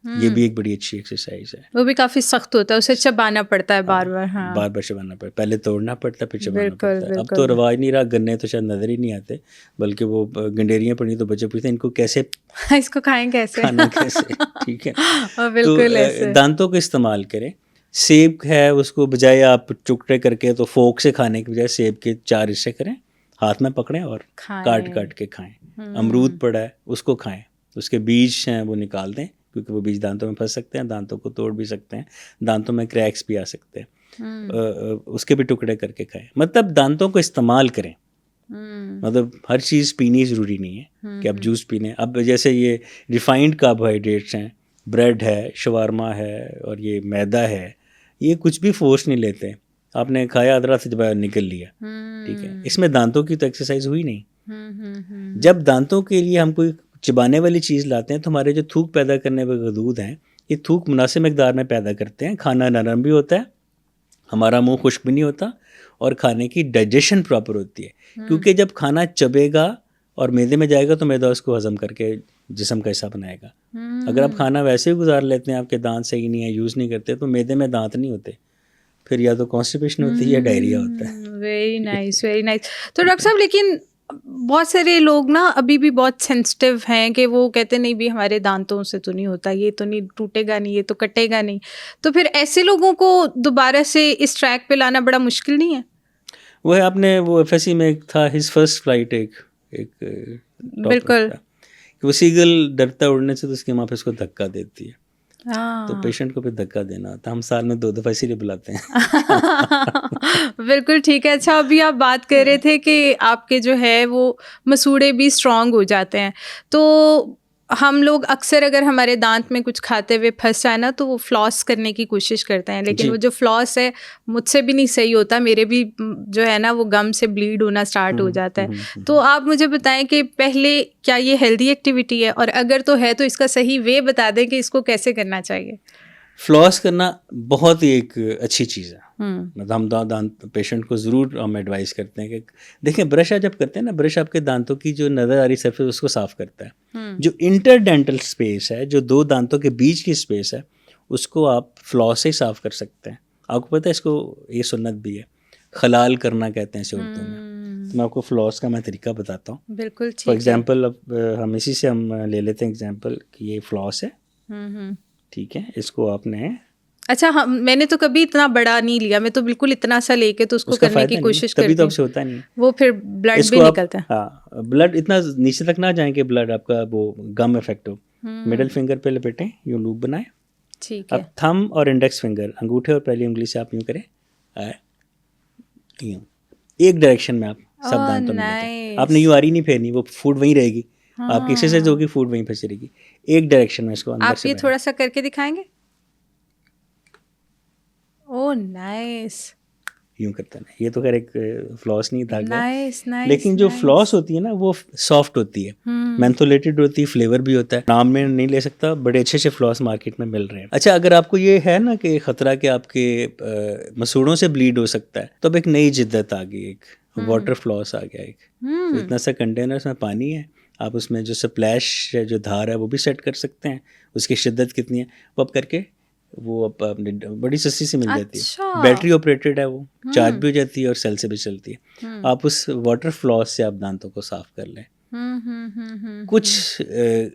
یہ بھی ایک بڑی اچھی ایکسرسائز ہے. وہ بھی کافی سخت ہوتا ہے, اسے چبانا پڑتا ہے بار بار. ہاں, بار بار چبانا پڑتا ہے, پہلے توڑنا پڑتا ہے پھر چبانا پڑتا ہے. اب تو رواج نہیں رہا, گنے تو شاید نظر ہی نہیں آتے, بلکہ وہ گنڈیریاں پڑی تو بچے پوچھتے ہیں ان کو کیسے, اس کو کھائیں کیسے, کھانا کیسے. ٹھیک ہے, بالکل تو دانتوں کا استعمال کریں. سیب ہے, اس کو بجائے آپ ٹکڑے کر کے, تو فورک سے کھانے کے بجائے سیب کے 4 حصے کریں, ہاتھ میں پکڑیں اور کاٹ کاٹ کے کھائیں. امرود پڑا ہے, اس کو کھائیں, اس کے بیج ہیں وہ نکال دیں, کیونکہ وہ بیج دانتوں میں پھنس سکتے ہیں, دانتوں کو توڑ بھی سکتے ہیں, دانتوں میں کریکس بھی آ سکتے ہیں. اس کے بھی ٹکڑے کر کے کھائیں. مطلب دانتوں کو استعمال کریں. مطلب ہر چیز پینی ضروری نہیں ہے کہ آپ جوس پی لیں. اب جیسے یہ ریفائنڈ کاربوہائیڈریٹس ہیں, بریڈ ہے, شوارما ہے اور یہ میدا ہے, یہ کچھ بھی فورس نہیں لیتے. آپ نے کھایا, ادرا سے جب نکل لیا. ٹھیک ہے, اس میں دانتوں کی تو ایکسرسائز ہوئی نہیں. جب دانتوں کے لیے ہم کوئی چبانے والی چیز لاتے ہیں تو ہمارے جو تھوک پیدا کرنے والے غدود ہیں, یہ تھوک مناسب مقدار میں پیدا کرتے ہیں. کھانا نرم بھی ہوتا ہے, ہمارا منہ خشک بھی نہیں ہوتا, اور کھانے کی ڈائجیشن پراپر ہوتی ہے. کیونکہ جب کھانا چبے گا اور میدے میں جائے گا تو میدا اس کو ہضم کر کے جسم کا حصہ بنائے گا. اگر آپ کھانا ویسے ہی گزار لیتے ہیں, آپ کے دانت صحیح نہیں ہے, یوز نہیں کرتے, تو میدے میں دانت نہیں ہوتے, پھر یا تو کانسٹیپیشن ہوتی ہے یا ڈائریا ہوتا ہے. Very nice, very nice. تو ڈاکٹر صاحب لیکن بہت سارے لوگ نا ابھی بھی بہت سینسٹیو ہیں کہ وہ کہتے نہیں بھی ہمارے دانتوں سے تو نہیں ہوتا, یہ تو نہیں ٹوٹے گا نہیں, یہ تو کٹے گا نہیں. تو پھر ایسے لوگوں کو دوبارہ سے اس ٹریک پہ لانا بڑا مشکل نہیں ہے؟ وہ ہے, آپ نے وہ FSC میں ایک تھا ہز فرسٹ فلائٹ, ایک بالکل, کہ وہ سیگل ڈرتا اڑنے سے تو اس کی ماں پہ اس کو دھکا دیتی ہے, تو پیشنٹ کو پھر دھکا دینا ہوتا ہے. ہم سال میں 2 دفعہ اسی لیے بلاتے ہیں. بالکل ٹھیک ہے. اچھا, ابھی آپ بات کر رہے تھے کہ آپ کے جو ہے وہ مسوڑے بھی اسٹرانگ ہو جاتے ہیں, تو ہم لوگ اکثر اگر ہمارے دانت میں کچھ کھاتے ہوئے پھنس جائے نا تو وہ فلاس کرنے کی کوشش کرتے ہیں, لیکن وہ جو فلاس ہے مجھ سے بھی نہیں صحیح ہوتا, میرے بھی جو ہے نا وہ گم سے بلیڈ ہونا اسٹارٹ ہو جاتا ہے. تو آپ مجھے بتائیں کہ پہلے کیا یہ ہیلدی ایکٹیویٹی ہے, اور اگر تو ہے تو اس کا صحیح وے بتا دیں کہ اس کو کیسے کرنا چاہیے. فلاس کرنا بہت ہی ایک اچھی چیز ہے. مطلب ہم دانت پیشنٹ کو ضرور ہم ایڈوائز کرتے ہیں کہ دیکھیں, برش آپ جب کرتے ہیں نا, برش آپ کے دانتوں کی جو نظر آ رہی سرفیس اس کو صاف کرتا ہے. جو انٹر ڈینٹل اسپیس ہے, جو 2 دانتوں کے بیچ کی اسپیس ہے, اس کو آپ فلاس سے صاف کر سکتے ہیں. آپ کو پتہ ہے اس کو یہ سنت بھی ہے، خلال کرنا کہتے ہیں اسے اردو میں. تو میں آپ کو فلاس کا میں طریقہ بتاتا ہوں. بالکل فار ایگزامپل اب ہم اسی سے ہم لے لیتے ہیں ایگزامپل کہ یہ فلاس ہے، ٹھیک ہے. اس کو آپ نے اچھا میں نے تو کبھی اتنا بڑا نہیں لیا، میں تو بالکل اتنا سا لے کے تو اس کو کرنے کی کوشش کرتی ہوں، تبھی تو اب سے ہوتا نہیں ہے وہ پھر بلڈ بھی نکلتا ہے. ہاں بلڈ اتنا نیچے تک نہ جائیں کہ بلڈ آپ کا وہ گم افیکٹ ہو. مڈل فنگر پہ لپیٹیں، یوں لوپ بنائیں. ٹھیک ہے. اب تھم اور انڈیکس فنگر انگوٹھے اور پہلی انگلی سے آپ یوں کریں، یوں ایک ڈائریکشن میں آپ سب دانتوں میں لیتے. آپ نے یوں آری نہیں پھیرنی، وہ فوڈ وہیں رہے گی، آپ کی ایکسرسائز ہوگی، فوڈ وہیں پھنسی رہے گی. ایک ڈائریکشن میں اس کو اندر سے. آپ یہ تھوڑا سا کر کے دکھائیں گے؟ اوہ نائس. یوں کرتا ہے. یہ تو خیر ایک فلاس نہیں تھا، نائس نائس. لیکن جو فلاس ہوتی ہے نا وہ سافٹ ہوتی ہے، مینتھولیٹڈ ہوتی ہے، فلیور بھی ہوتا ہے. نام میں نہیں لے سکتا، بڑے اچھے اچھے فلاس مارکیٹ میں مل رہے ہیں. اچھا اگر آپ کو یہ ہے نا کہ خطرہ کہ آپ کے مسوڑوں سے بلیڈ ہو سکتا ہے، تو اب ایک نئی جدت آ گئی، ایک واٹر فلاس آ گیا. ایک اتنا سا کنٹینر اس میں پانی ہے، آپ اس میں جو سپلیش ہے، جو دھار ہے وہ بھی سیٹ کر سکتے ہیں، اس کی شدت کتنی ہے وہ اب کر کے وہ بڑی سستی سے مل جاتی ہے. بیٹری آپریٹڈ ہے، وہ چارج بھی ہو جاتی ہے اور سیل سے بھی چلتی ہے. آپ اس واٹر فلاس سے آپ دانتوں کو صاف کر لیں. کچھ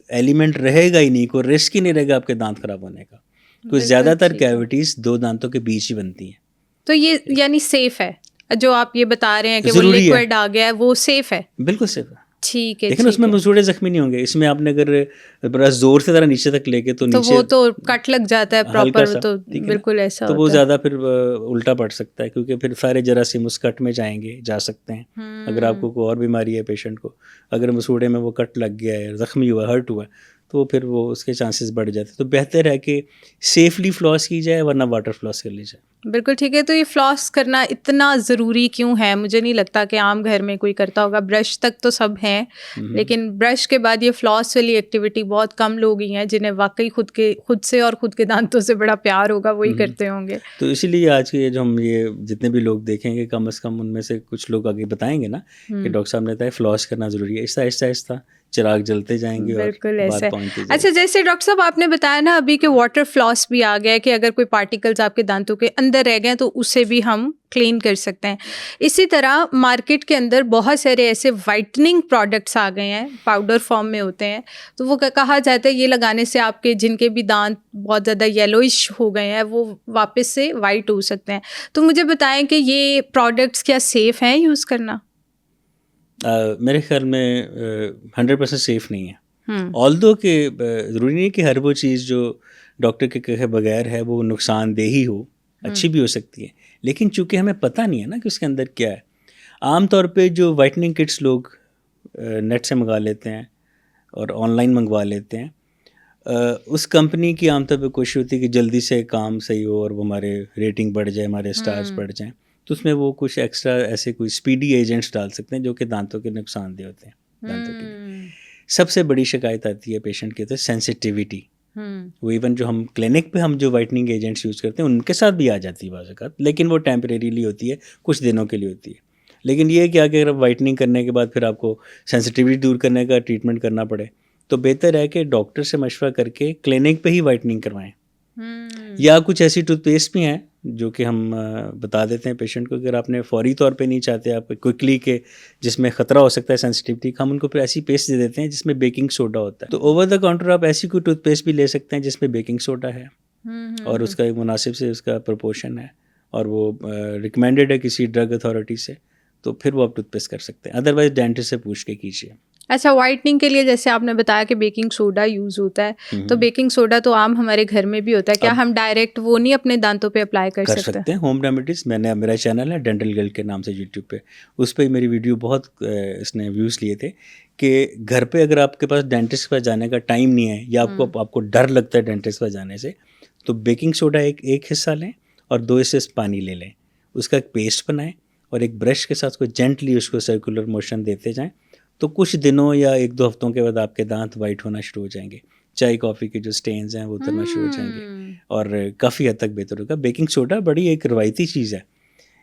ایلیمنٹ رہے گا ہی نہیں، کوئی رسک ہی نہیں رہے گا آپ کے دانت خراب ہونے کا. کچھ زیادہ تر کیوٹیز دو دانتوں کے بیچ ہی بنتی ہیں. تو یہ یعنی سیف ہے جو آپ یہ بتا رہے ہیں کہ وہ لیکوئڈ آ گیا ہے، وہ سیف ہے؟ بالکل سیف ہے. ٹھیک ہے. لیکن اس میں مسوڑے زخمی نہیں ہوں گے. اس میں آپ نے اگر بڑا زور سے ذرا نیچے تک لے کے تو نیچے وہ تو کٹ لگ جاتا ہے پراپر، تو بالکل ایسا تو وہ زیادہ پھر الٹا پڑ سکتا ہے، کیونکہ پھر سارے جراثیم اس کٹ میں جا سکتے ہیں. اگر آپ کو کوئی اور بیماری ہے پیشنٹ کو، اگر مسوڑے میں وہ کٹ لگ گیا ہے، زخمی ہوا، ہرٹ ہوا، تو پھر وہ اس کے چانسز بڑھ جاتے ہیں. تو بہتر ہے کہ سیفلی فلاس کی جائے، ورنہ واٹر فلاس کر لی جائے. بالکل ٹھیک ہے. تو یہ فلاس کرنا اتنا ضروری کیوں ہے؟ مجھے نہیں لگتا کہ عام گھر میں کوئی کرتا ہوگا. برش تک تو سب ہیں، لیکن برش کے بعد یہ فلاس والی ایکٹیویٹی بہت کم لوگ ہی ہیں جنہیں واقعی خود سے اور خود کے دانتوں سے بڑا پیار ہوگا، وہی کرتے ہوں گے. تو اسی لیے آج کے جو ہم یہ جتنے بھی لوگ دیکھیں گے، کم از کم ان میں سے کچھ لوگ آگے بتائیں گے نا کہ ڈاکٹر صاحب نے بتایا فلاس کرنا ضروری ہے. آہستہ آہستہ چراغ جلتے جائیں گے. بالکل ایسا. اچھا جیسے ڈاکٹر صاحب آپ نے بتایا نا ابھی کہ واٹر فلاس بھی آ گیا ہے، کہ اگر کوئی پارٹیکلز آپ کے دانتوں کے اندر رہ گئے تو اسے بھی ہم کلین کر سکتے ہیں. اسی طرح مارکیٹ کے اندر بہت سارے ایسے وائٹننگ پروڈکٹس آ گئے ہیں، پاؤڈر فارم میں ہوتے ہیں. تو وہ کہا جاتا ہے یہ لگانے سے آپ کے جن کے بھی دانت بہت زیادہ یلوئش ہو گئے ہیں وہ واپس سے وائٹ ہو سکتے ہیں. تو مجھے بتائیں کہ یہ پروڈکٹس کیا سیف ہیں یوز کرنا؟ میرے خیال میں 100% سیف نہیں ہے. آلدو کہ ضروری نہیں کہ ہر وہ چیز جو ڈاکٹر کے کہے بغیر ہے وہ نقصان دہ ہی ہو، اچھی بھی ہو سکتی ہے. لیکن چونکہ ہمیں پتہ نہیں ہے نا کہ اس کے اندر کیا ہے. عام طور پہ جو وائٹننگ کٹس لوگ نیٹ سے منگا لیتے ہیں اور آن لائن منگوا لیتے ہیں، اس کمپنی کی عام طور پہ کوشش ہوتی ہے کہ جلدی سے کام صحیح ہو اور وہ ہمارے ریٹنگ بڑھ جائے، ہمارے اسٹارز بڑھ جائیں. تو اس میں وہ کچھ ایکسٹرا ایسے کوئی اسپیڈی ایجنٹس ڈال سکتے ہیں جو کہ دانتوں کے نقصان دہ ہوتے ہیں دانتوں کے لیے. سب سے بڑی شکایت آتی ہے پیشنٹ کے تو سینسٹیوٹی. وہ ایون جو ہم کلینک پہ ہم جو وائٹننگ ایجنٹس یوز کرتے ہیں ان کے ساتھ بھی آ جاتی ہے بعض اوقات، لیکن وہ ٹیمپریریلی ہوتی ہے، کچھ دنوں کے لیے ہوتی ہے. لیکن یہ کیا کہ اگر وائٹننگ کرنے کے بعد پھر آپ کو سینسٹیوٹی دور کرنے کا ٹریٹمنٹ کرنا پڑے تو بہتر ہے کہ ڈاکٹر سے مشورہ کر کے کلینک پہ ہی وائٹننگ کروائیں. یا کچھ ایسی ٹوتھ پیسٹ بھی ہیں جو کہ ہم بتا دیتے ہیں پیشنٹ کو، اگر آپ نے فوری طور پہ نہیں چاہتے آپ کوئکلی کہ جس میں خطرہ ہو سکتا ہے سینسٹیوٹی کا، ہم ان کو پھر ایسی پیسٹ دے دیتے ہیں جس میں بیکنگ سوڈا ہوتا ہے. تو اوور دا کاؤنٹر آپ ایسی کوئی ٹوتھ پیسٹ بھی لے سکتے ہیں جس میں بیکنگ سوڈا ہے اور اس کا ایک مناسب سے اس کا پروپورشن ہے اور وہ ریکمینڈیڈ ہے کسی ڈرگ اتھارٹی سے، تو پھر وہ آپ ٹوتھ پیسٹ کر سکتے ہیں. ادروائز ڈینٹسٹ سے پوچھ کے کیجیے. اچھا وائٹننگ کے لیے جیسے آپ نے بتایا کہ بیکنگ سوڈا یوز ہوتا ہے، تو بیکنگ سوڈا تو عام ہمارے گھر میں بھی ہوتا ہے، کیا ہم ڈائریکٹ وہ نہیں اپنے دانتوں پہ اپلائی کر سکتے ہیں؟ Home remedies. میرا چینل ہے ڈینٹل گرل کے نام سے یوٹیوب پہ، اس پہ میری ویڈیو بہت اس نے ویوز لیے تھے کہ گھر پہ اگر آپ کے پاس ڈینٹسٹ کے پاس جانے کا ٹائم نہیں ہے یا آپ کو ڈر لگتا ہے ڈینٹسٹ کے پاس جانے سے، تو بیکنگ سوڈا ایک حصہ لیں اور 2 حصے پانی لے لیں، اس کا ایک پیسٹ بنائیں اور ایک برش کے ساتھ جینٹلی اس کو سرکولر موشن دیتے جائیں. تو کچھ دنوں یا 1-2 ہفتوں کے بعد آپ کے دانت وائٹ ہونا شروع ہو جائیں گے. چائے کافی کے جو سٹینز ہیں وہ اترنا شروع ہو جائیں گے اور کافی حد تک بہتر ہوگا. بیکنگ سوڈا بڑی ایک روایتی چیز ہے،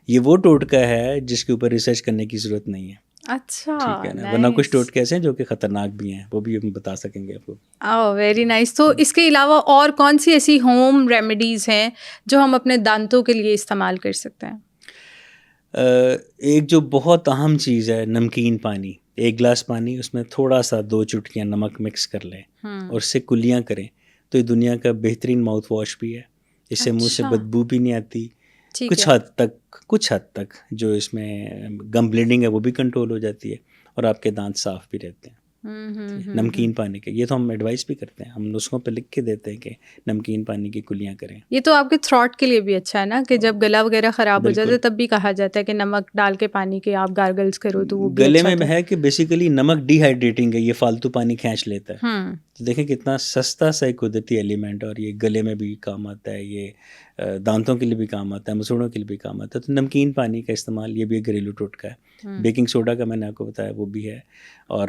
یہ وہ ٹوٹکا ہے جس کے اوپر ریسرچ کرنے کی ضرورت نہیں ہے. اچھا ٹھیک ہے نا. ورنہ کچھ ٹوٹکے ایسے ہیں جو کہ خطرناک بھی ہیں, وہ بھی ہم بتا سکیں گے آپ کو. Very nice. تو اس کے علاوہ اور کون سی ایسی ہوم ریمیڈیز ہیں جو ہم اپنے دانتوں کے لیے استعمال کر سکتے ہیں؟ ایک جو بہت اہم چیز ہے, نمکین پانی. 1 گلاس پانی, اس میں تھوڑا سا 2 چٹکیاں نمک مکس کر لیں اور اس سے کلیاں کریں, تو یہ دنیا کا بہترین ماؤتھ واش بھی ہے. اس سے منہ سے بدبو بھی نہیں آتی. کچھ حد تک جو اس میں گم بلیڈنگ ہے وہ بھی کنٹرول ہو جاتی ہے, اور آپ کے دانت صاف بھی رہتے ہیں. نمکین پانی کے یہ تو ہم ایڈوائس بھی کرتے ہیں, ہم نسخوں پہ لکھ کے دیتے ہیں کہ نمکین پانی کی کلیاں کریں. یہ تو آپ کے تھروٹ کے لیے بھی اچھا ہے نا, کہ جب گلا وغیرہ خراب ہو جاتا ہے تب بھی کہا جاتا ہے کہ نمک ڈال کے پانی کے آپ گارگلز کرو تو وہ بھی گلے میں ہے کہ بیسیکلی نمک ڈی ہائیڈریٹنگ ہے, یہ فالتو پانی کھینچ لیتا ہے. تو دیکھیں کتنا سستا سا قدرتی ایلیمنٹ, اور یہ گلے میں بھی کام آتا ہے, یہ دانتوں کے لیے بھی کام آتا ہے, مسوڑوں کے لیے بھی کام آتا ہے. تو نمکین پانی کا استعمال یہ بھی ایک گھریلو ٹوٹکا ہے. بیکنگ سوڈا کا میں نے آپ کو بتایا وہ بھی ہے. اور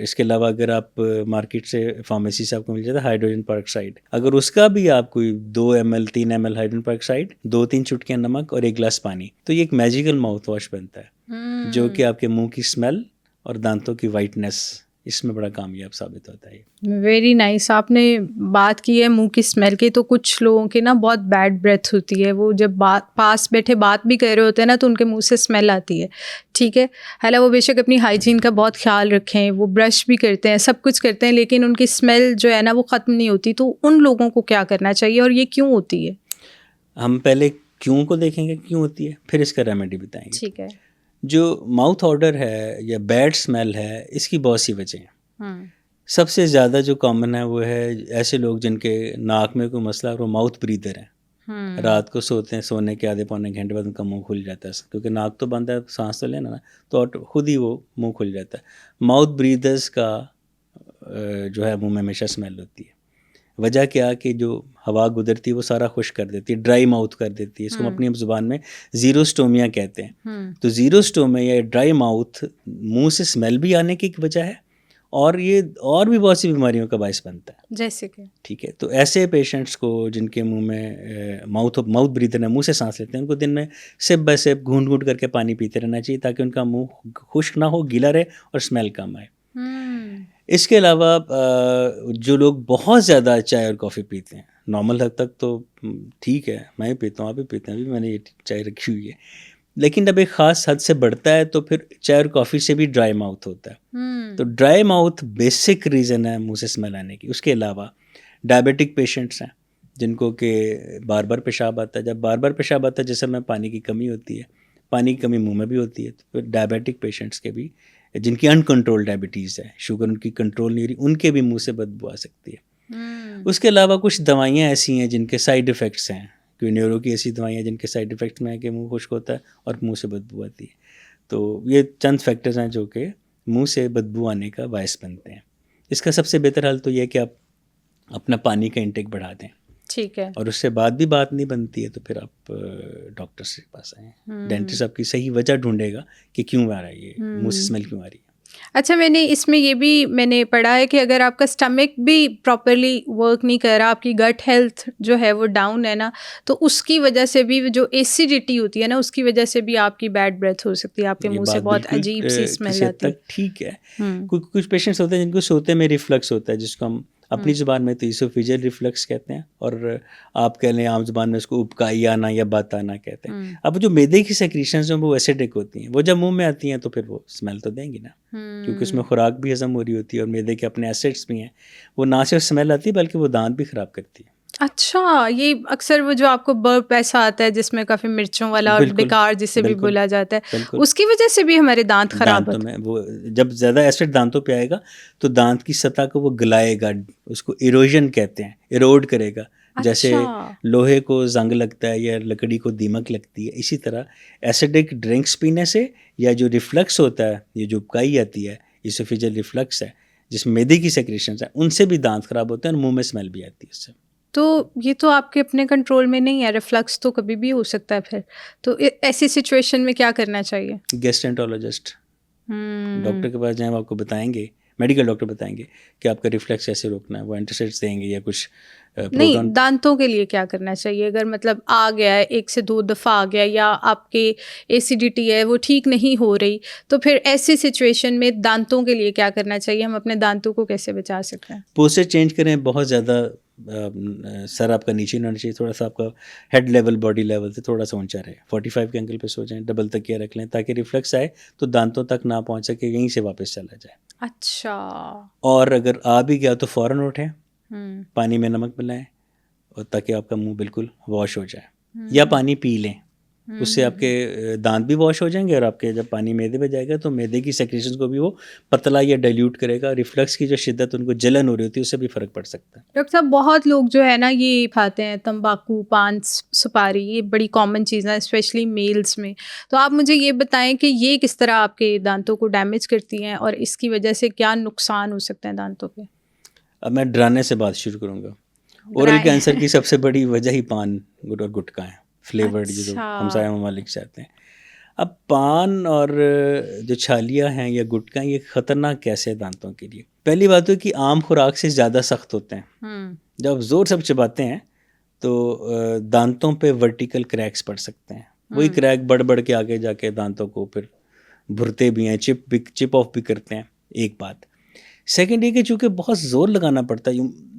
اس کے علاوہ اگر آپ مارکیٹ سے فارمیسی سے آپ کو مل جاتا ہے ہائیڈروجن پرآکسائڈ, اگر اس کا بھی آپ کوئی 2 ml 3 ml ہائیڈروجن پرآکسائڈ, 2-3 چٹکیاں نمک اور 1 گلاس پانی, تو یہ ایک میجیکل ماؤتھ واش بنتا ہے جو کہ آپ کے منہ کی اسمیل اور دانتوں کی وائٹنس اس میں بڑا کامیاب ثابت ہوتا ہے. Very nice. آپ نے بات کی ہے منہ کی اسمیل کی, تو کچھ لوگوں کی نا بہت بیڈ بریتھ ہوتی ہے, وہ جب پاس بیٹھے بات بھی کر رہے ہوتے ہیں نا تو ان کے منہ سے اسمیل آتی ہے. ٹھیک ہے, حالانکہ وہ بے شک اپنی ہائیجین کا بہت خیال رکھیں, وہ برش بھی کرتے ہیں, سب کچھ کرتے ہیں, لیکن ان کی اسمیل جو ہے نا وہ ختم نہیں ہوتی. تو ان لوگوں کو کیا کرنا چاہیے اور یہ کیوں ہوتی ہے؟ ہم پہلے کیوں کو دیکھیں گے, کیوں ہوتی ہے, پھر اس کا ریمیڈی بتائیں گے. ٹھیک ہے. جو ماؤتھ آڈر ہے یا بیڈ اسمیل ہے, اس کی بہت سی وجہ ہیں. سب سے زیادہ جو کامن ہے وہ ہے ایسے لوگ جن کے ناک میں کوئی مسئلہ, اور وہ ماؤتھ بریدر ہیں. رات کو سوتے ہیں, سونے کے آدھے پونے گھنٹے بعد ان کا منہ کھل جاتا ہے, کیونکہ ناک تو بند ہے, سانس تو لینا نا, تو خود ہی وہ منہ کھل جاتا ہے. ماؤتھ بریدرز کا جو ہے منہ میں ہمیشہ اسمیل ہوتی ہے. وجہ کیا کہ جو ہوا گزرتی ہے وہ سارا خشک کر دیتی ہے, ڈرائی ماؤتھ کر دیتی ہے. اس کو ہم اپنی زبان میں زیروسٹومیا کہتے ہیں. تو زیروسٹومیا یا ڈرائی ماؤتھ منہ سے اسمیل بھی آنے کی ایک وجہ ہے, اور یہ اور بھی بہت سی بیماریوں کا باعث بنتا ہے. جیسے کہ ٹھیک ہے, تو ایسے پیشنٹس کو جن کے منہ میں ماؤتھ بریدر ہے, منہ سے سانس لیتے ہیں, ان کو دن میں سپ بائی سپ گھونٹ گھونٹ کر کے پانی پیتے رہنا چاہیے, تاکہ ان کا منہ خشک نہ ہو, گیلا رہے اور اسمیل کم آئے. اس کے علاوہ جو لوگ بہت زیادہ چائے اور کافی پیتے ہیں, نارمل حد تک تو ٹھیک ہے, میں بھی پیتا ہوں, آپ بھی پیتے ہیں, ابھی میں نے یہ چائے رکھی ہوئی ہے, لیکن جب ایک خاص حد سے بڑھتا ہے تو پھر چائے اور کافی سے بھی ڈرائی ماؤتھ ہوتا ہے. تو ڈرائی ماؤتھ بیسک ریزن ہے منہ سے اسمیل آنے کی. اس کے علاوہ ڈائبیٹک پیشنٹس ہیں جن کو کہ بار بار پیشاب آتا ہے. جب بار بار پیشاب آتا ہے جیسے میں پانی کی کمی ہوتی ہے, پانی کی کمی منہ میں بھی ہوتی ہے, تو پھر ڈائبیٹک پیشنٹس کے بھی, جن کی ان کنٹرول ڈائبٹیز ہے, شوگر ان کی کنٹرول نہیں ہو رہی, ان کے بھی منہ سے بدبو آ سکتی ہے. اس کے علاوہ کچھ دوائیاں ایسی ہیں جن کے سائیڈ افیکٹس ہیں, کوئی نیورو کی ایسی دوائیاں جن کے سائیڈ افیکٹس میں ہے کہ منہ خشک ہوتا ہے اور منہ سے بدبو آتی ہے. تو یہ چند فیکٹرز ہیں جو کہ منہ سے بدبو آنے کا باعث بنتے ہیں. اس کا سب سے بہتر حل تو یہ کہ آپ اپنا پانی کا انٹیک بڑھا دیں. ٹھیک ہے. اور اس سے بعد بھی بات نہیں بنتی ہے تو پھر آپ ڈاکٹر سے پاس آئیں. ڈینٹسٹ آپ کی صحیح وجہ ڈھونڈے گا کہ کیوں آ رہا ہے, یہ منہ سے اسمیل کیوں آ رہی ہے. اچھا, اس میں یہ بھی میں نے پڑھا ہے کہ اگر آپ کا اسٹمک بھی پراپرلی ورک نہیں کر رہا, آپ کی گٹ ہیلتھ جو ہے وہ ڈاؤن ہے نا, تو اس کی وجہ سے بھی جو ایسیڈیٹی ہوتی ہے نا, اس کی وجہ سے بھی آپ کی بیڈ بریتھ ہو سکتی ہے, آپ کے منہ سے بہت عجیب سی اسمیل آتی ہے. ٹھیک ہے, کچھ پیشنٹس ہوتے ہیں جن کو سوتے میں ریفلکس ہوتا ہے, جس کو ہم اپنی زبان میں تو ایسوفیجل ریفلکس کہتے ہیں, اور آپ کہہ لیں عام زبان میں اس کو ابکائی آنا یا بات آنا کہتے ہیں. اب جو میدے کی سیکریشنز ہیں وہ ایسیڈک ہوتی ہیں, وہ جب منہ میں آتی ہیں تو پھر وہ اسمیل تو دیں گی نا, کیونکہ اس میں خوراک بھی ہضم ہو رہی ہوتی ہے اور میدے کے اپنے ایسڈس بھی ہیں, وہ نہ صرف اسمیل آتی ہے بلکہ وہ دانت بھی خراب کرتی ہے. اچھا, یہ اکثر وہ جو آپ کو برپ ایسا آتا ہے جس میں کافی مرچوں والا اور ڈکار جسے بھی بولا جاتا ہے, اس کی وجہ سے بھی ہمارے دانت خراب ہوتے ہیں. وہ جب زیادہ ایسڈ دانتوں پہ آئے گا تو دانت کی سطح کو وہ گلائے گا, اس کو ایروژن کہتے ہیں, ایروڈ کرے گا. جیسے لوہے کو زنگ لگتا ہے یا لکڑی کو دیمک لگتی ہے, اسی طرح ایسیڈک ڈرنکس پینے سے یا جو ریفلکس ہوتا ہے, یہ جو ابکائی آتی ہے, ایسوفیجل ریفلکس ہے جس میں میدے کی سیکریشنز ہیں, ان سے بھی دانت خراب ہوتے ہیں اور منہ میں اسمیل بھی آتی ہے اس سے. تو یہ تو آپ کے اپنے کنٹرول میں نہیں ہے, ریفلکس تو کبھی بھی ہو سکتا ہے. پھر تو ایسی سچویشن میں کیا کرنا چاہیے؟ گیسٹرنٹولوجسٹ ڈاکٹر کے پاس جائیں, وہ آپ کو بتائیں گے, میڈیکل ڈاکٹر بتائیں گے کہ آپ کا ریفلیکس کیسے روکنا ہے. وہ اینٹیسائڈس دیں گے یا کچھ نہیں دانتوں کے لیے کیا کرنا چاہیے اگر مطلب آ گیا ہے 1 سے 2 دفعہ آ گیا یا آپ کے ایسیڈیٹی ہے وہ ٹھیک نہیں ہو رہی تو پھر ایسی سچویشن میں دانتوں کے لیے کیا کرنا چاہیے, ہم اپنے دانتوں کو کیسے بچا سکتے ہیں؟ پوسچر چینج کریں, بہت زیادہ سر آپ کا نیچے نہ ہونا چاہیے, تھوڑا سا آپ کا ہیڈ لیول باڈی لیول سے تھوڑا سا اونچا رہے, 45 کے اینگل پہ سو جائیں, ڈبل تکیہ رکھ لیں تاکہ ریفلیکس آئے تو دانتوں تک نہ پہنچ سکے, یہیں سے واپس چلا جائے. اچھا. اور اگر آ بھی گیا تو فوراً اٹھیں, پانی میں نمک ملائیں اور تاکہ آپ کا منہ بالکل واش ہو جائے, یا پانی پی لیں, اس سے آپ کے دانت بھی واش ہو جائیں گے, اور آپ کے جب پانی میدے پہ جائے گا تو میدے کی سیکریشن کو بھی وہ پتلا یا ڈائلیوٹ کرے گا, ریفلکس کی جو شدت ان کو جلن ہو رہی ہوتی ہے اس سے بھی فرق پڑ سکتا ہے. ڈاکٹر صاحب بہت لوگ جو ہے نا یہ کھاتے ہیں تمباکو, پان, سپاری, یہ بڑی کامن چیزیں اسپیشلی میلز میں, تو آپ مجھے یہ بتائیں کہ یہ کس طرح آپ کے دانتوں کو ڈیمیج کرتی ہیں اور اس کی وجہ سے کیا نقصان ہو سکتے ہیں دانتوں پہ؟ اب میں ڈرانے سے بات شروع کروں گا. اورل کینسر کی سب سے بڑی وجہ ہی پان اور گٹکا ہے, فلیورڈ جو ہمسایہ ممالک چاہتے ہیں. اب پان اور جو چھالیاں ہیں یا گٹکا, یہ خطرناک کیسے ہیں دانتوں کے لیے؟ پہلی بات تو کہ عام خوراک سے زیادہ سخت ہوتے ہیں. جب زور سے چباتے ہیں تو دانتوں پہ ورٹیکل کریکس پڑ سکتے ہیں, وہی کریک بڑھ کے آگے جا کے دانتوں کو پھر بھرتے بھی ہیں, چپ آف بھی کرتے ہیں. ایک بات. سیکنڈ یہ کہ چونکہ بہت زور لگانا پڑتا ہے,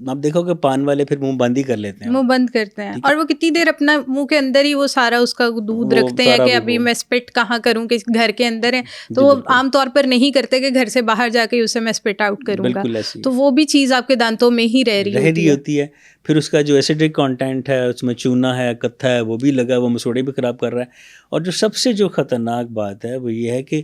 آپ دیکھو کہ پان والے پھر منہ بند ہی کر لیتے ہیں, منہ بند کرتے ہیں, اور وہ کتنی دیر اپنا منہ کے اندر ہی وہ سارا اس کا دودھ رکھتے ہیں کہ ابھی میں اسپٹ کہاں کروں, کہ گھر کے اندر ہے تو وہ عام طور پر نہیں کرتے کہ گھر سے باہر جا کے اسے میں اسپٹ آؤٹ کروں گا, تو وہ بھی چیز آپ کے دانتوں میں ہی رہ رہی ہوتی ہے. پھر اس کا جو ایسیڈک کانٹینٹ ہے, اس میں چونا ہے, کتھا ہے, وہ بھی لگا, وہ مسوڑے بھی خراب کر رہا ہے. اور جو سب سے جو خطرناک بات ہے وہ یہ ہے کہ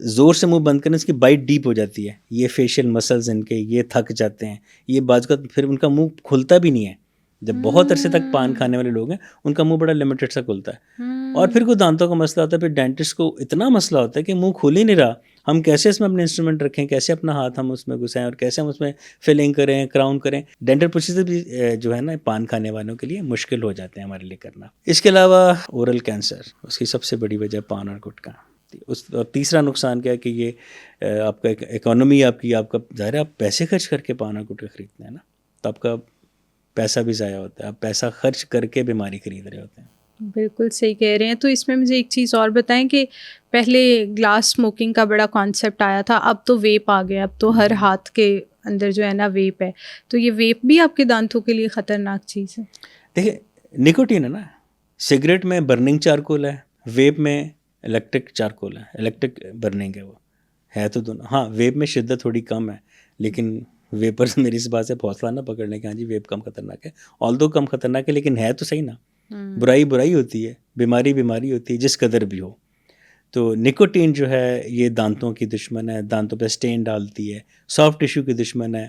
زور سے منہ بند کرنے, اس کی بائٹ ڈیپ ہو جاتی ہے, یہ فیشیل مسلز ان کے یہ تھک جاتے ہیں, یہ بعض کا پھر ان کا منہ کھلتا بھی نہیں ہے. جب بہت عرصے تک پان کھانے والے لوگ ہیں ان کا منہ بڑا لمیٹڈ سا کھلتا ہے. اور پھر کوئی دانتوں کا مسئلہ ہوتا ہے, پھر ڈینٹسٹ کو اتنا مسئلہ ہوتا ہے کہ منہ کھل ہی نہیں رہا, ہم کیسے اس میں اپنے انسٹرومنٹ رکھیں, کیسے اپنا ہاتھ ہم اس میں گھسائیں, اور کیسے ہم اس میں فلنگ کریں, کراؤن کریں. ڈینٹل پروسیجر بھی جو ہے نا پان کھانے والوں کے لیے مشکل ہو جاتے ہیں ہمارے لیے کرنا. اس کے علاوہ اورل کینسر, اس کی سب سے بڑی وجہ پان اور گٹکا. اور تیسرا نقصان کیا ہے کہ یہ آپ کا اکانومی, آپ کا ظاہر ہے آپ پیسے خرچ کر کے پان اور گٹکا خریدتے ہیں نا, تو آپ کا پیسہ بھی ضائع ہوتا ہے, آپ پیسہ خرچ کر کے بیماری خرید رہے ہوتے ہیں. بالکل صحیح کہہ رہے ہیں. تو اس میں مجھے ایک چیز اور بتائیں کہ پہلے گلاس اسموکنگ کا بڑا کانسیپٹ آیا تھا, اب تو ویپ آ گیا, اب تو ہر ہاتھ کے اندر جو ہے نا ویپ ہے, تو یہ ویپ بھی آپ کے دانتوں کے لیے خطرناک چیز ہے؟ دیکھیں نکوٹین ہے نا, سگریٹ میں برننگ چارکول ہے, ویپ میں الیکٹرک چارکول ہے, الیکٹرک برننگ ہے, وہ ہے تو دونوں. ہاں ویپ میں شدت تھوڑی کم ہے, لیکن ویپر سے میری اس بات سے حوصلہ نہ پکڑنے کہ ہاں جی ویپ کم خطرناک ہے, آلدو کم خطرناک ہے, لیکن ہے تو صحیح نا. برائی ہوتی ہے, بیماری ہوتی ہے, جس قدر بھی ہو. تو نکوٹین جو ہے یہ دانتوں کی دشمن ہے, دانتوں پہ اسٹین ڈالتی ہے, سافٹ ٹیشو کی دشمن ہے,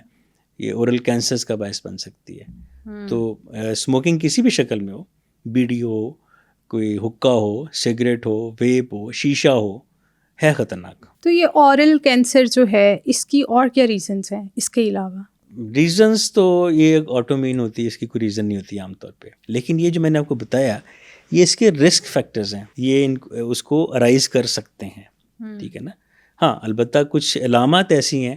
یہ اورل کینسرز کا باعث بن سکتی ہے. تو اسموکنگ کسی بھی شکل میں ہو, بیڑی ہو, کوئی حکا ہو, سگریٹ ہو, ویپ ہو, شیشہ ہو, ہے خطرناک. تو یہ اورل کینسر جو ہے اس کی اور کیا ریزنز ہیں اس کے علاوہ؟ ریزنز تو یہ آٹومین ہوتی ہے, اس کی کوئی ریزن نہیں ہوتی عام طور پہ, لیکن یہ جو میں نے آپ کو بتایا یہ اس کے رسک فیکٹرز ہیں, یہ اس کو ارائز کر سکتے ہیں. ٹھیک ہے نا. ہاں البتہ کچھ علامات ایسی ہیں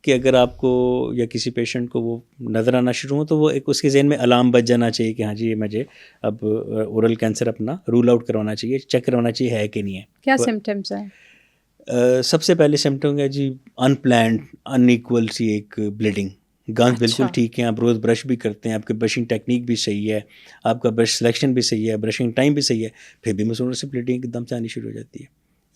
کہ اگر آپ کو یا کسی پیشنٹ کو وہ نظر آنا شروع ہو تو وہ ایک اس کے ذہن میں الارم بج جانا چاہیے کہ ہاں جی یہ مجھے اب اورل کینسر اپنا رول آؤٹ کروانا چاہیے, چیک کروانا چاہیے ہے کہ نہیں ہے. کیا سمٹمس ہیں؟ سب سے پہلے سمٹم ہے جی ان پلانڈ ان ایکول سی ایک بلیڈنگ. گانت بالکل ٹھیک ہے, آپ روز برش بھی کرتے ہیں, آپ کی برشنگ ٹیکنیک بھی صحیح ہے, آپ کا برش سلیکشن بھی صحیح ہے, برشنگ ٹائم بھی صحیح ہے, پھر بھی مسوڑوں سے بلیڈنگ ایک دم سے آنی شروع ہو جاتی ہے.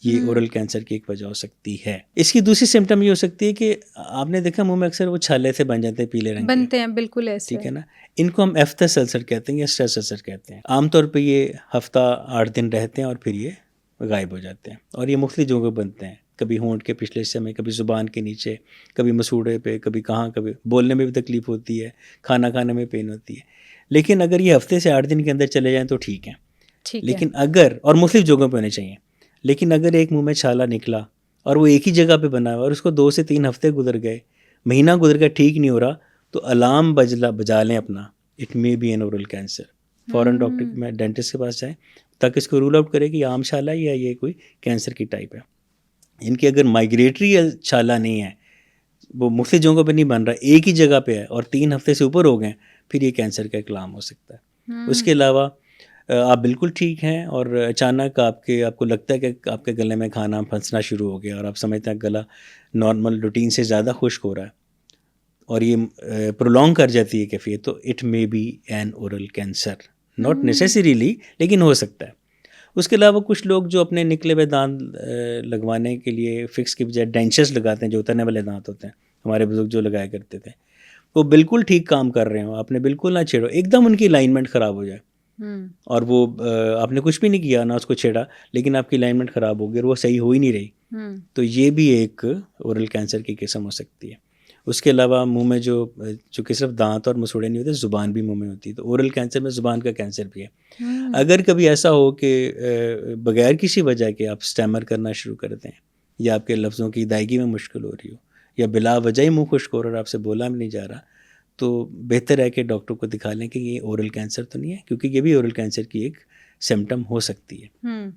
یہ اورل کینسر کی ایک وجہ ہو سکتی ہے. اس کی دوسری سمٹم یہ ہو سکتی ہے کہ آپ نے دیکھا منہ میں اکثر وہ چھالے سے بن جاتے ہیں, پیلے رنگ بنتے ہیں, بالکل ایسے. ٹھیک ہے نا. ان کو ہم ایفتس السر کہتے ہیں یا اسٹریس السر کہتے ہیں. عام طور پہ یہ ہفتہ 8 دن رہتے ہیں اور پھر یہ غائب ہو جاتے ہیں, اور یہ مختلف جگہوں پہ بنتے ہیں, کبھی ہونٹ کے پچھلے حصے میں, کبھی زبان کے نیچے, کبھی مسوڑے پہ, کبھی کہاں, کبھی بولنے میں بھی تکلیف ہوتی ہے, کھانا کھانے میں پین ہوتی ہے. لیکن اگر یہ ہفتے سے 8 دن کے اندر چلے جائیں تو ٹھیک ہے, لیکن اگر, اور مختلف جگہوں پہ ہونے چاہیے, لیکن اگر ایک منہ میں چھالا نکلا اور وہ ایک ہی جگہ پہ بنا ہوا اور اس کو 2 سے 3 ہفتے گزر گئے, مہینہ گزر گیا, ٹھیک نہیں ہو رہا, تو الارم بجا لیں اپنا, it may be an oral cancer. فوراً ڈاکٹر میں ڈینٹسٹ کے پاس جائیں تاکہ اس کو رول آؤٹ کرے کہ یہ عام چھالا ہے یا یہ کوئی کینسر کی ٹائپ ہے. ان کی اگر مائگریٹری چھالا نہیں ہے, وہ مختلف جگہوں پہ نہیں بن رہا, ایک ہی جگہ پہ ہے اور 3 ہفتے سے اوپر ہو گئے, پھر یہ کینسر کا اقلام ہو سکتا ہے. اس کے علاوہ آپ بالکل ٹھیک ہیں اور اچانک آپ کو لگتا ہے کہ آپ کے گلے میں کھانا پھنسنا شروع ہو گیا اور آپ سمجھتے ہیں گلا نارمل روٹین سے زیادہ خشک ہو رہا ہے اور یہ پرولونگ کر جاتی ہے کیفیت, تو it may be an oral cancer, not necessarily لیکن ہو سکتا ہے. اس کے علاوہ کچھ لوگ جو اپنے نکلے ہوئے دانت لگوانے کے لیے فکس کی بجائے ڈینچرز لگاتے ہیں, جو اترنے والے دانت ہوتے ہیں, ہمارے بزرگ جو لگایا کرتے تھے, وہ بالکل ٹھیک کام کر رہے ہوں, آپ نے بالکل نہ چھیڑو, ایک دم ان کی الائنمنٹ خراب ہو جائے اور وہ آپ نے کچھ بھی نہیں کیا, نہ اس کو چھیڑا, لیکن آپ کی الائنمنٹ خراب ہو گئی اور وہ صحیح ہو ہی نہیں رہی, تو یہ بھی ایک اورل کینسر کی قسم ہو سکتی ہے. اس کے علاوہ منہ میں جو کہ صرف دانت اور مسوڑے نہیں ہوتے, زبان بھی منہ میں ہوتی ہے, تو اورل کینسر میں زبان کا کینسر بھی ہے. اگر کبھی ایسا ہو کہ بغیر کسی وجہ کے آپ اسٹیمر کرنا شروع کر دیں یا آپ کے لفظوں کی ادائیگی میں مشکل ہو رہی ہو یا بلا وجہ ہی منہ خشک ہو رہا اور آپ سے بولا بھی نہیں جا رہا, تو بہتر ہے کہ ڈاکٹر کو دکھا لیں کہ یہ اورل کینسر تو نہیں ہے, کیونکہ یہ بھی اورل کینسر کی ایک سمٹم ہو سکتی ہے.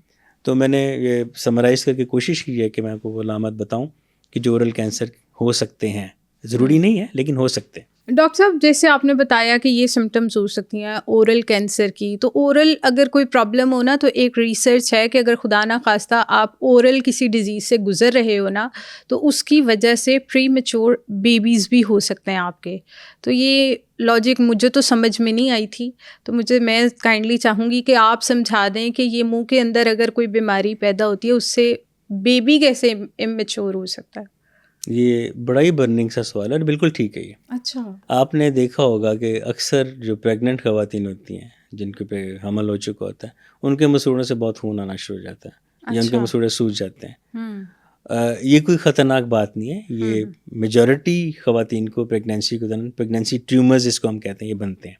تو میں نے یہ سمرائز کر کے کوشش کی ہے کہ میں آپ کو وہ علامات بتاؤں کہ جو اورل کینسر ہو سکتے ہیں, ضروری نہیں ہے لیکن ہو سکتے ہیں. ڈاکٹر صاحب جیسے آپ نے بتایا کہ یہ سمٹمز ہو سکتی ہیں اورل کینسر کی, تو اورل اگر کوئی پرابلم ہو نا, تو ایک ریسرچ ہے کہ اگر خدا نہ خواستہ آپ اورل کسی ڈیزیز سے گزر رہے ہو نا, تو اس کی وجہ سے پری میچور بیبیز بھی ہو سکتے ہیں آپ کے. تو یہ لاجک مجھے تو سمجھ میں نہیں آئی تھی, تو میں کائنڈلی چاہوں گی کہ آپ سمجھا دیں کہ یہ منہ کے اندر اگر کوئی بیماری پیدا ہوتی ہے اس سے بیبی کیسے امیچور ہو سکتا ہے. یہ بڑا ہی برننگ سا سوال ہے اور بالکل ٹھیک ہے یہ. اچھا, آپ نے دیکھا ہوگا کہ اکثر جو پریگننٹ خواتین ہوتی ہیں جن کے پہ حمل ہو چکا ہوتا ہے, ان کے مسوڑوں سے بہت خون آنا شروع ہو جاتا ہے یا ان کے مسوڑے سوج جاتے ہیں. یہ کوئی خطرناک بات نہیں ہے, یہ میجورٹی خواتین کو پریگنینسی کے دوران پریگنینسی ٹیومرز اس کو ہم کہتے ہیں, یہ بنتے ہیں.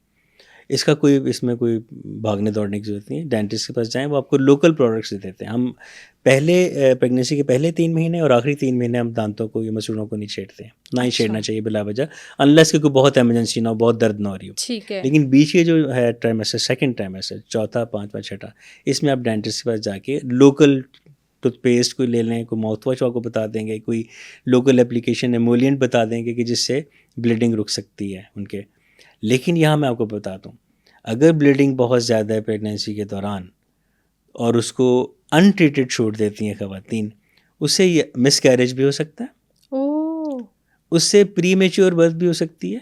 اس کا اس میں کوئی بھاگنے دوڑنے کی ضرورت نہیں ہے. ڈینٹسٹ کے پاس جائیں, وہ آپ کو لوکل پروڈکٹس دیتے ہیں. ہم پریگنینسی کے پہلے 3 مہینے اور آخری 3 مہینے ہم دانتوں کو یا مسوڑوں کو نہیں چھیڑتے ہیں, نہ ہی چھیڑنا چاہیے بلا وجہ, انلیس کہ کوئی بہت ایمرجنسی نہ ہو, بہت درد نہ ہو رہی ہو. ٹھیک ہے. لیکن بیچ کے جو ہے ٹرائمیسٹر, سیکنڈ ٹرائمیسٹر, چوتھا, پانچواں, چھٹا, اس میں آپ ڈینٹسٹ کے پاس جا کے لوکل ٹوتھ پیسٹ کوئی لے لیں, کوئی ماؤتھ واش آپ کو بتا دیں گے, کوئی لوکل اپلیکیشن ایمولینٹ بتا دیں گے کہ جس سے بلیڈنگ رک سکتی ہے ان کے. لیکن یہاں میں آپ کو بتا دوں, اگر بلیڈنگ بہت زیادہ ہے پریگنینسی کے دوران اور اس کو ان ٹریٹڈ چھوڑ دیتی ہیں خواتین, اس سے یہ مس کیریج بھی ہو سکتا ہے, اس سے پری میچور برتھ بھی ہو سکتی ہے,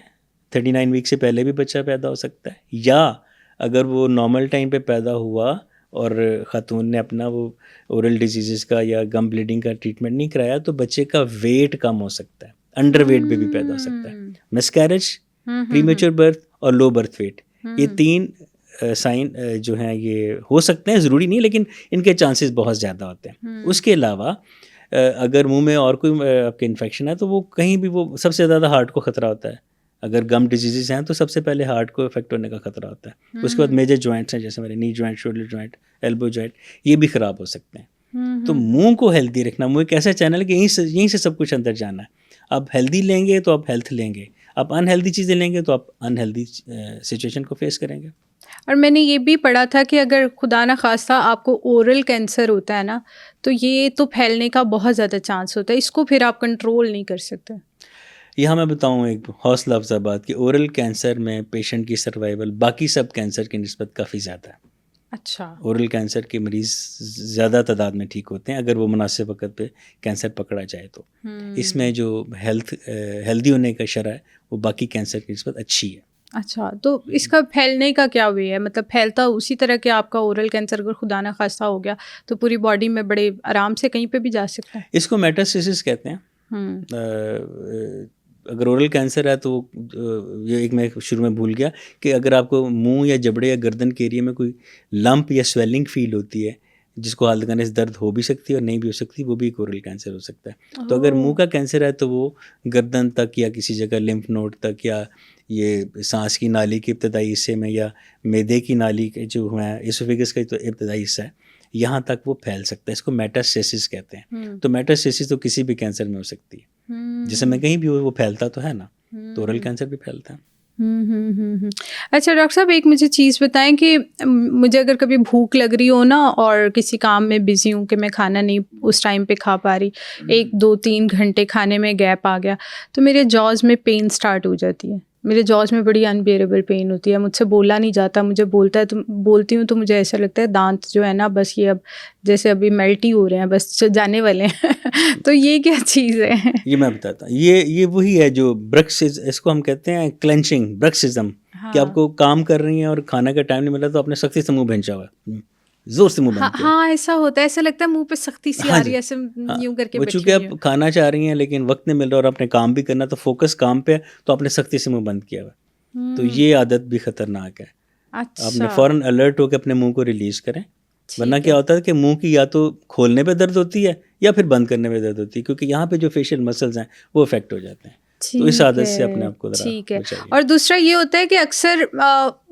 39 ویک سے پہلے بھی بچہ پیدا ہو سکتا ہے, یا اگر وہ نارمل ٹائم پہ پیدا ہوا اور خاتون نے اپنا وہ اورل ڈیزیزز کا یا گم بلیڈنگ کا ٹریٹمنٹ نہیں کرایا تو بچے کا ویٹ کم ہو سکتا ہے, انڈر ویٹ بھی پیدا ہو سکتا ہے. مس کیریج, پری میچور برتھ اور لو برتھ ویٹ, یہ 3 سائن جو ہیں یہ ہو سکتے ہیں, ضروری نہیں لیکن ان کے چانسز بہت زیادہ ہوتے ہیں. اس کے علاوہ اگر منہ میں اور کوئی آپ کے انفیکشن ہے تو وہ کہیں بھی, وہ سب سے زیادہ ہارٹ کو خطرہ ہوتا ہے. اگر گم ڈیزیزز ہیں تو سب سے پہلے ہارٹ کو افیکٹ ہونے کا خطرہ ہوتا ہے. اس کے بعد میجر جوائنٹس ہیں جیسے ہمارے نی joint, shoulder joint, elbow joint, یہ بھی خراب ہو سکتے ہیں. تو منہ کو ہیلدی رکھنا, منہ ایک ایسا چینل ہے کہ یہیں سے سب کچھ اندر جانا ہے. آپ ہیلدی لیں گے تو آپ ہیلتھ لیں گے, آپ انہیلدی چیزیں لیں گے تو آپ انہیلدی سچویشن کو فیس کریں گے. اور میں نے یہ بھی پڑھا تھا کہ اگر خدا نہ خواستہ آپ کو اورل کینسر ہوتا ہے نا, تو یہ تو پھیلنے کا بہت زیادہ چانس ہوتا ہے, اس کو پھر آپ کنٹرول نہیں کر سکتے. یہاں میں بتاؤں ایک حوصلہ افزا بات کہ اورل کینسر میں پیشنٹ کی سروائیول باقی سب کینسر کی نسبت کافی زیادہ ہے. اچھا, اورل کینسر کے مریض زیادہ تعداد میں ٹھیک ہوتے ہیں اگر وہ مناسب وقت پہ کینسر پکڑا جائے تو. اس میں جو ہیلدی ہونے کا شرح ہے وہ باقی کینسر کی نسبت اچھی ہے. اچھا, تو اس کا پھیلنے کا کیا وے ہے, مطلب پھیلتا اسی طرح کہ آپ کا اورل کینسر اگر خدا نہ خواستہ ہو گیا تو پوری باڈی میں بڑے آرام سے کہیں پہ بھی جا سکتا ہے؟ اس کو میٹاسٹاسس کہتے ہیں. اگر اورل کینسر ہے تو یہ ایک میں شروع میں بھول گیا کہ اگر آپ کو منہ یا جبڑے یا گردن کے ایریا میں کوئی لمپ یا سویلنگ فیل ہوتی ہے جس کو حالت کرنے سے درد ہو بھی سکتی ہے اور نہیں بھی ہو سکتی, وہ بھی ایک اورل کینسر ہو سکتا ہے. تو اگر منہ کا کینسر ہے تو وہ گردن تک یا کسی جگہ لمف نوڈ تک یا یہ سانس کی نالی کے ابتدائی حصے میں یا معدے کی نالی کے جو ہے ایسوفیگس کا جو ابتدائی حصہ ہے یہاں تک وہ پھیل سکتا ہے. اس کو میٹاسٹاسس کہتے ہیں. تو میٹاسٹاسس تو کسی بھی کینسر میں ہو سکتی ہے, جسے میں کہیں بھی ہو وہ پھیلتا تو ہے نا, تو اورل کینسر بھی پھیلتا ہے. اچھا ڈاکٹر صاحب, ایک مجھے چیز بتائیں کہ مجھے اگر کبھی بھوک لگ رہی ہو نا اور کسی کام میں بزی ہوں کہ میں کھانا نہیں اس ٹائم پہ کھا پا رہی, 1 2 3 گھنٹے کھانے میں گیپ آ گیا, تو میرے جاز میں پین سٹارٹ ہو جاتی ہے. میرے جاز میں بڑی انبیئریبل پین ہوتی ہے, مجھ سے بولا نہیں جاتا, مجھے بولتی ہوں تو مجھے ایسا لگتا ہے دانت جو ہے نا بس یہ اب جیسے ابھی میلٹ ہی ہو رہے ہیں, بس جانے والے ہیں. تو یہ کیا چیز ہے؟ یہ میں بتاتا ہوں, یہ وہی ہے جو برکسز, اس کو ہم کہتے ہیں کلینچنگ, برکسزم, کہ آپ کو کام کر رہی ہیں اور کھانا کا ٹائم نہیں ملا تو آپ نے سختی سے منہ بھینچا ہوا ہے, زور سے منہ بند کیا. ہاں ایسا ہوتا ہے, ایسا لگتا ہے منہ پہ سختی سی آ رہی ہے, ایسے یوں کر کے وہ چونکہ آپ کھانا چاہ رہی ہیں لیکن وقت نہیں مل رہا اور آپ نے کام بھی کرنا, تو فوکس کام پہ ہے تو آپ نے سختی سے منہ بند کیا ہوا. تو یہ عادت بھی خطرناک ہے. آپ نے فوراً الرٹ ہو کے اپنے منہ کو ریلیز کریں, ورنہ کیا ہوتا ہے کہ منہ کی یا تو کھولنے پہ درد ہوتی ہے یا پھر بند کرنے پہ درد ہوتی ہے, کیونکہ یہاں پہ جو فیشیل مسلز ہیں وہ افیکٹ ہو جاتے ہیں. تو اس عادت سے اپنے آپ کو ٹھیک ہے. اور دوسرا یہ ہوتا ہے کہ اکثر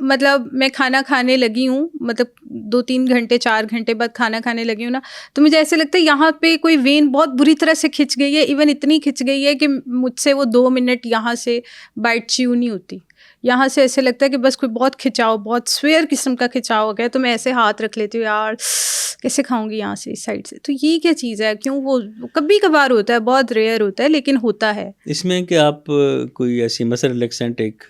مطلب میں کھانا کھانے لگی ہوں, مطلب 2-3 گھنٹے 4 گھنٹے بعد کھانا کھانے لگی ہوں نا, تو مجھے ایسے لگتا ہے یہاں پہ کوئی وین بہت بری طرح سے کھنچ گئی ہے, ایون اتنی کھنچ گئی ہے کہ مجھ سے وہ 2 منٹ یہاں سے بائٹ چیو نہیں ہوتی. یہاں سے ایسے لگتا ہے کہ بس کوئی بہت کھنچاؤ, بہت سویئر قسم کا کھنچاؤ ہو گیا, تو میں ایسے ہاتھ رکھ لیتی ہوں, یار کیسے کھاؤں گی یہاں سے اس سائڈ سے. تو یہ کیا چیز ہے, کیوں؟ وہ کبھی کبھار ہوتا ہے, بہت ریئر ہوتا ہے لیکن ہوتا ہے. اس میں کہ آپ کوئی ایسی مسل ریلیکسنٹ ایک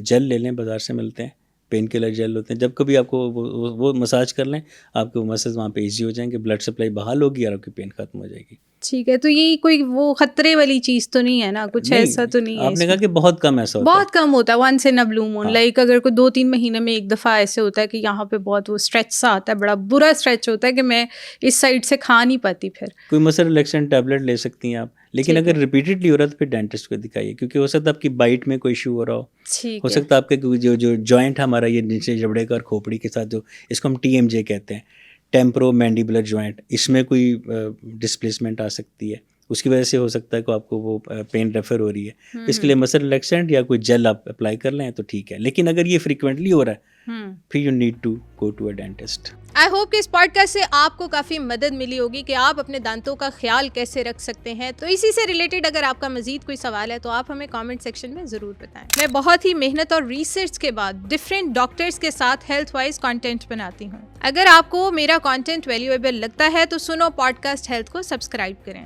جیل لے لیں, بازار سے ملتے ہیں, پین کلر جیل ہوتے ہیں, جب کبھی آپ کو وہ مساج کر لیں, آپ کے مسلز وہاں پہ ایزی ہو جائیں گے, بلڈ سپلائی بحال ہوگی اور آپ کی پین ختم ہو جائے گی. ٹھیک ہے. تو یہ کوئی وہ خطرے والی چیز تو نہیں ہے نا, کچھ ایسا تو نہیں ہے؟ آپ نے کہا کہ بہت کم ایسا ہوتا ہے, بہت کم ہوتا ہے, ونس ان اے بلو مون, لائک اگر کوئی 2-3 مہینے میں ایک دفعہ ایسے ہوتا ہے کہ یہاں پہ بہت وہ اسٹریچ سا آتا ہے, بڑا برا اسٹریچ ہوتا ہے کہ میں اس سائڈ سے کھا نہیں پاتی. پھر کوئی مسل ریلیکسنٹ ٹیبلٹ لے سکتی ہیں آپ, لیکن اگر ریپیٹڈلی ہو رہا ہے تو پھر ڈینٹسٹ کو دکھائیے, کیونکہ ہو سکتا ہے آپ کی بائٹ میں کوئی ایشو ہو رہا ہو سکتا ہے آپ کے جو جوائنٹ ہمارا یہ نیچے جبڑے کا اور کھوپڑی کے ساتھ جو اس کو ہم TMJ کہتے ہیں, ٹیمپرو مینڈیبولر جوائنٹ, اس میں کوئی ڈسپلیسمنٹ آ سکتی ہے, اس کی وجہ سے ہو سکتا ہے کہ آپ کو وہ پین ریفر ہو رہی ہے. اس کے لیے مسل ریلیکسنٹ یا کوئی جیل آپ اپلائی کر لیں تو ٹھیک ہے, لیکن اگر یہ فریکوینٹلی ہو رہا ہے پھر you need to go to a dentist. I hope کہ اس پوڈ کاسٹ سے آپ کو کافی مدد ملی ہوگی کہ آپ اپنے دانتوں کا خیال کیسے رکھ سکتے ہیں. تو اسی سے ریلیٹڈ اگر آپ کا مزید کوئی سوال ہے تو آپ ہمیں کامنٹ سیکشن میں ضرور بتائیں. میں بہت ہی محنت اور ریسرچ کے بعد ڈفرینٹ ڈاکٹرز کے ساتھ ہیلتھ وائز کانٹینٹ بناتی ہوں. اگر آپ کو میرا کانٹینٹ ویلیویبل لگتا ہے تو سنو پوڈ کاسٹ ہیلتھ کو سبسکرائب کریں.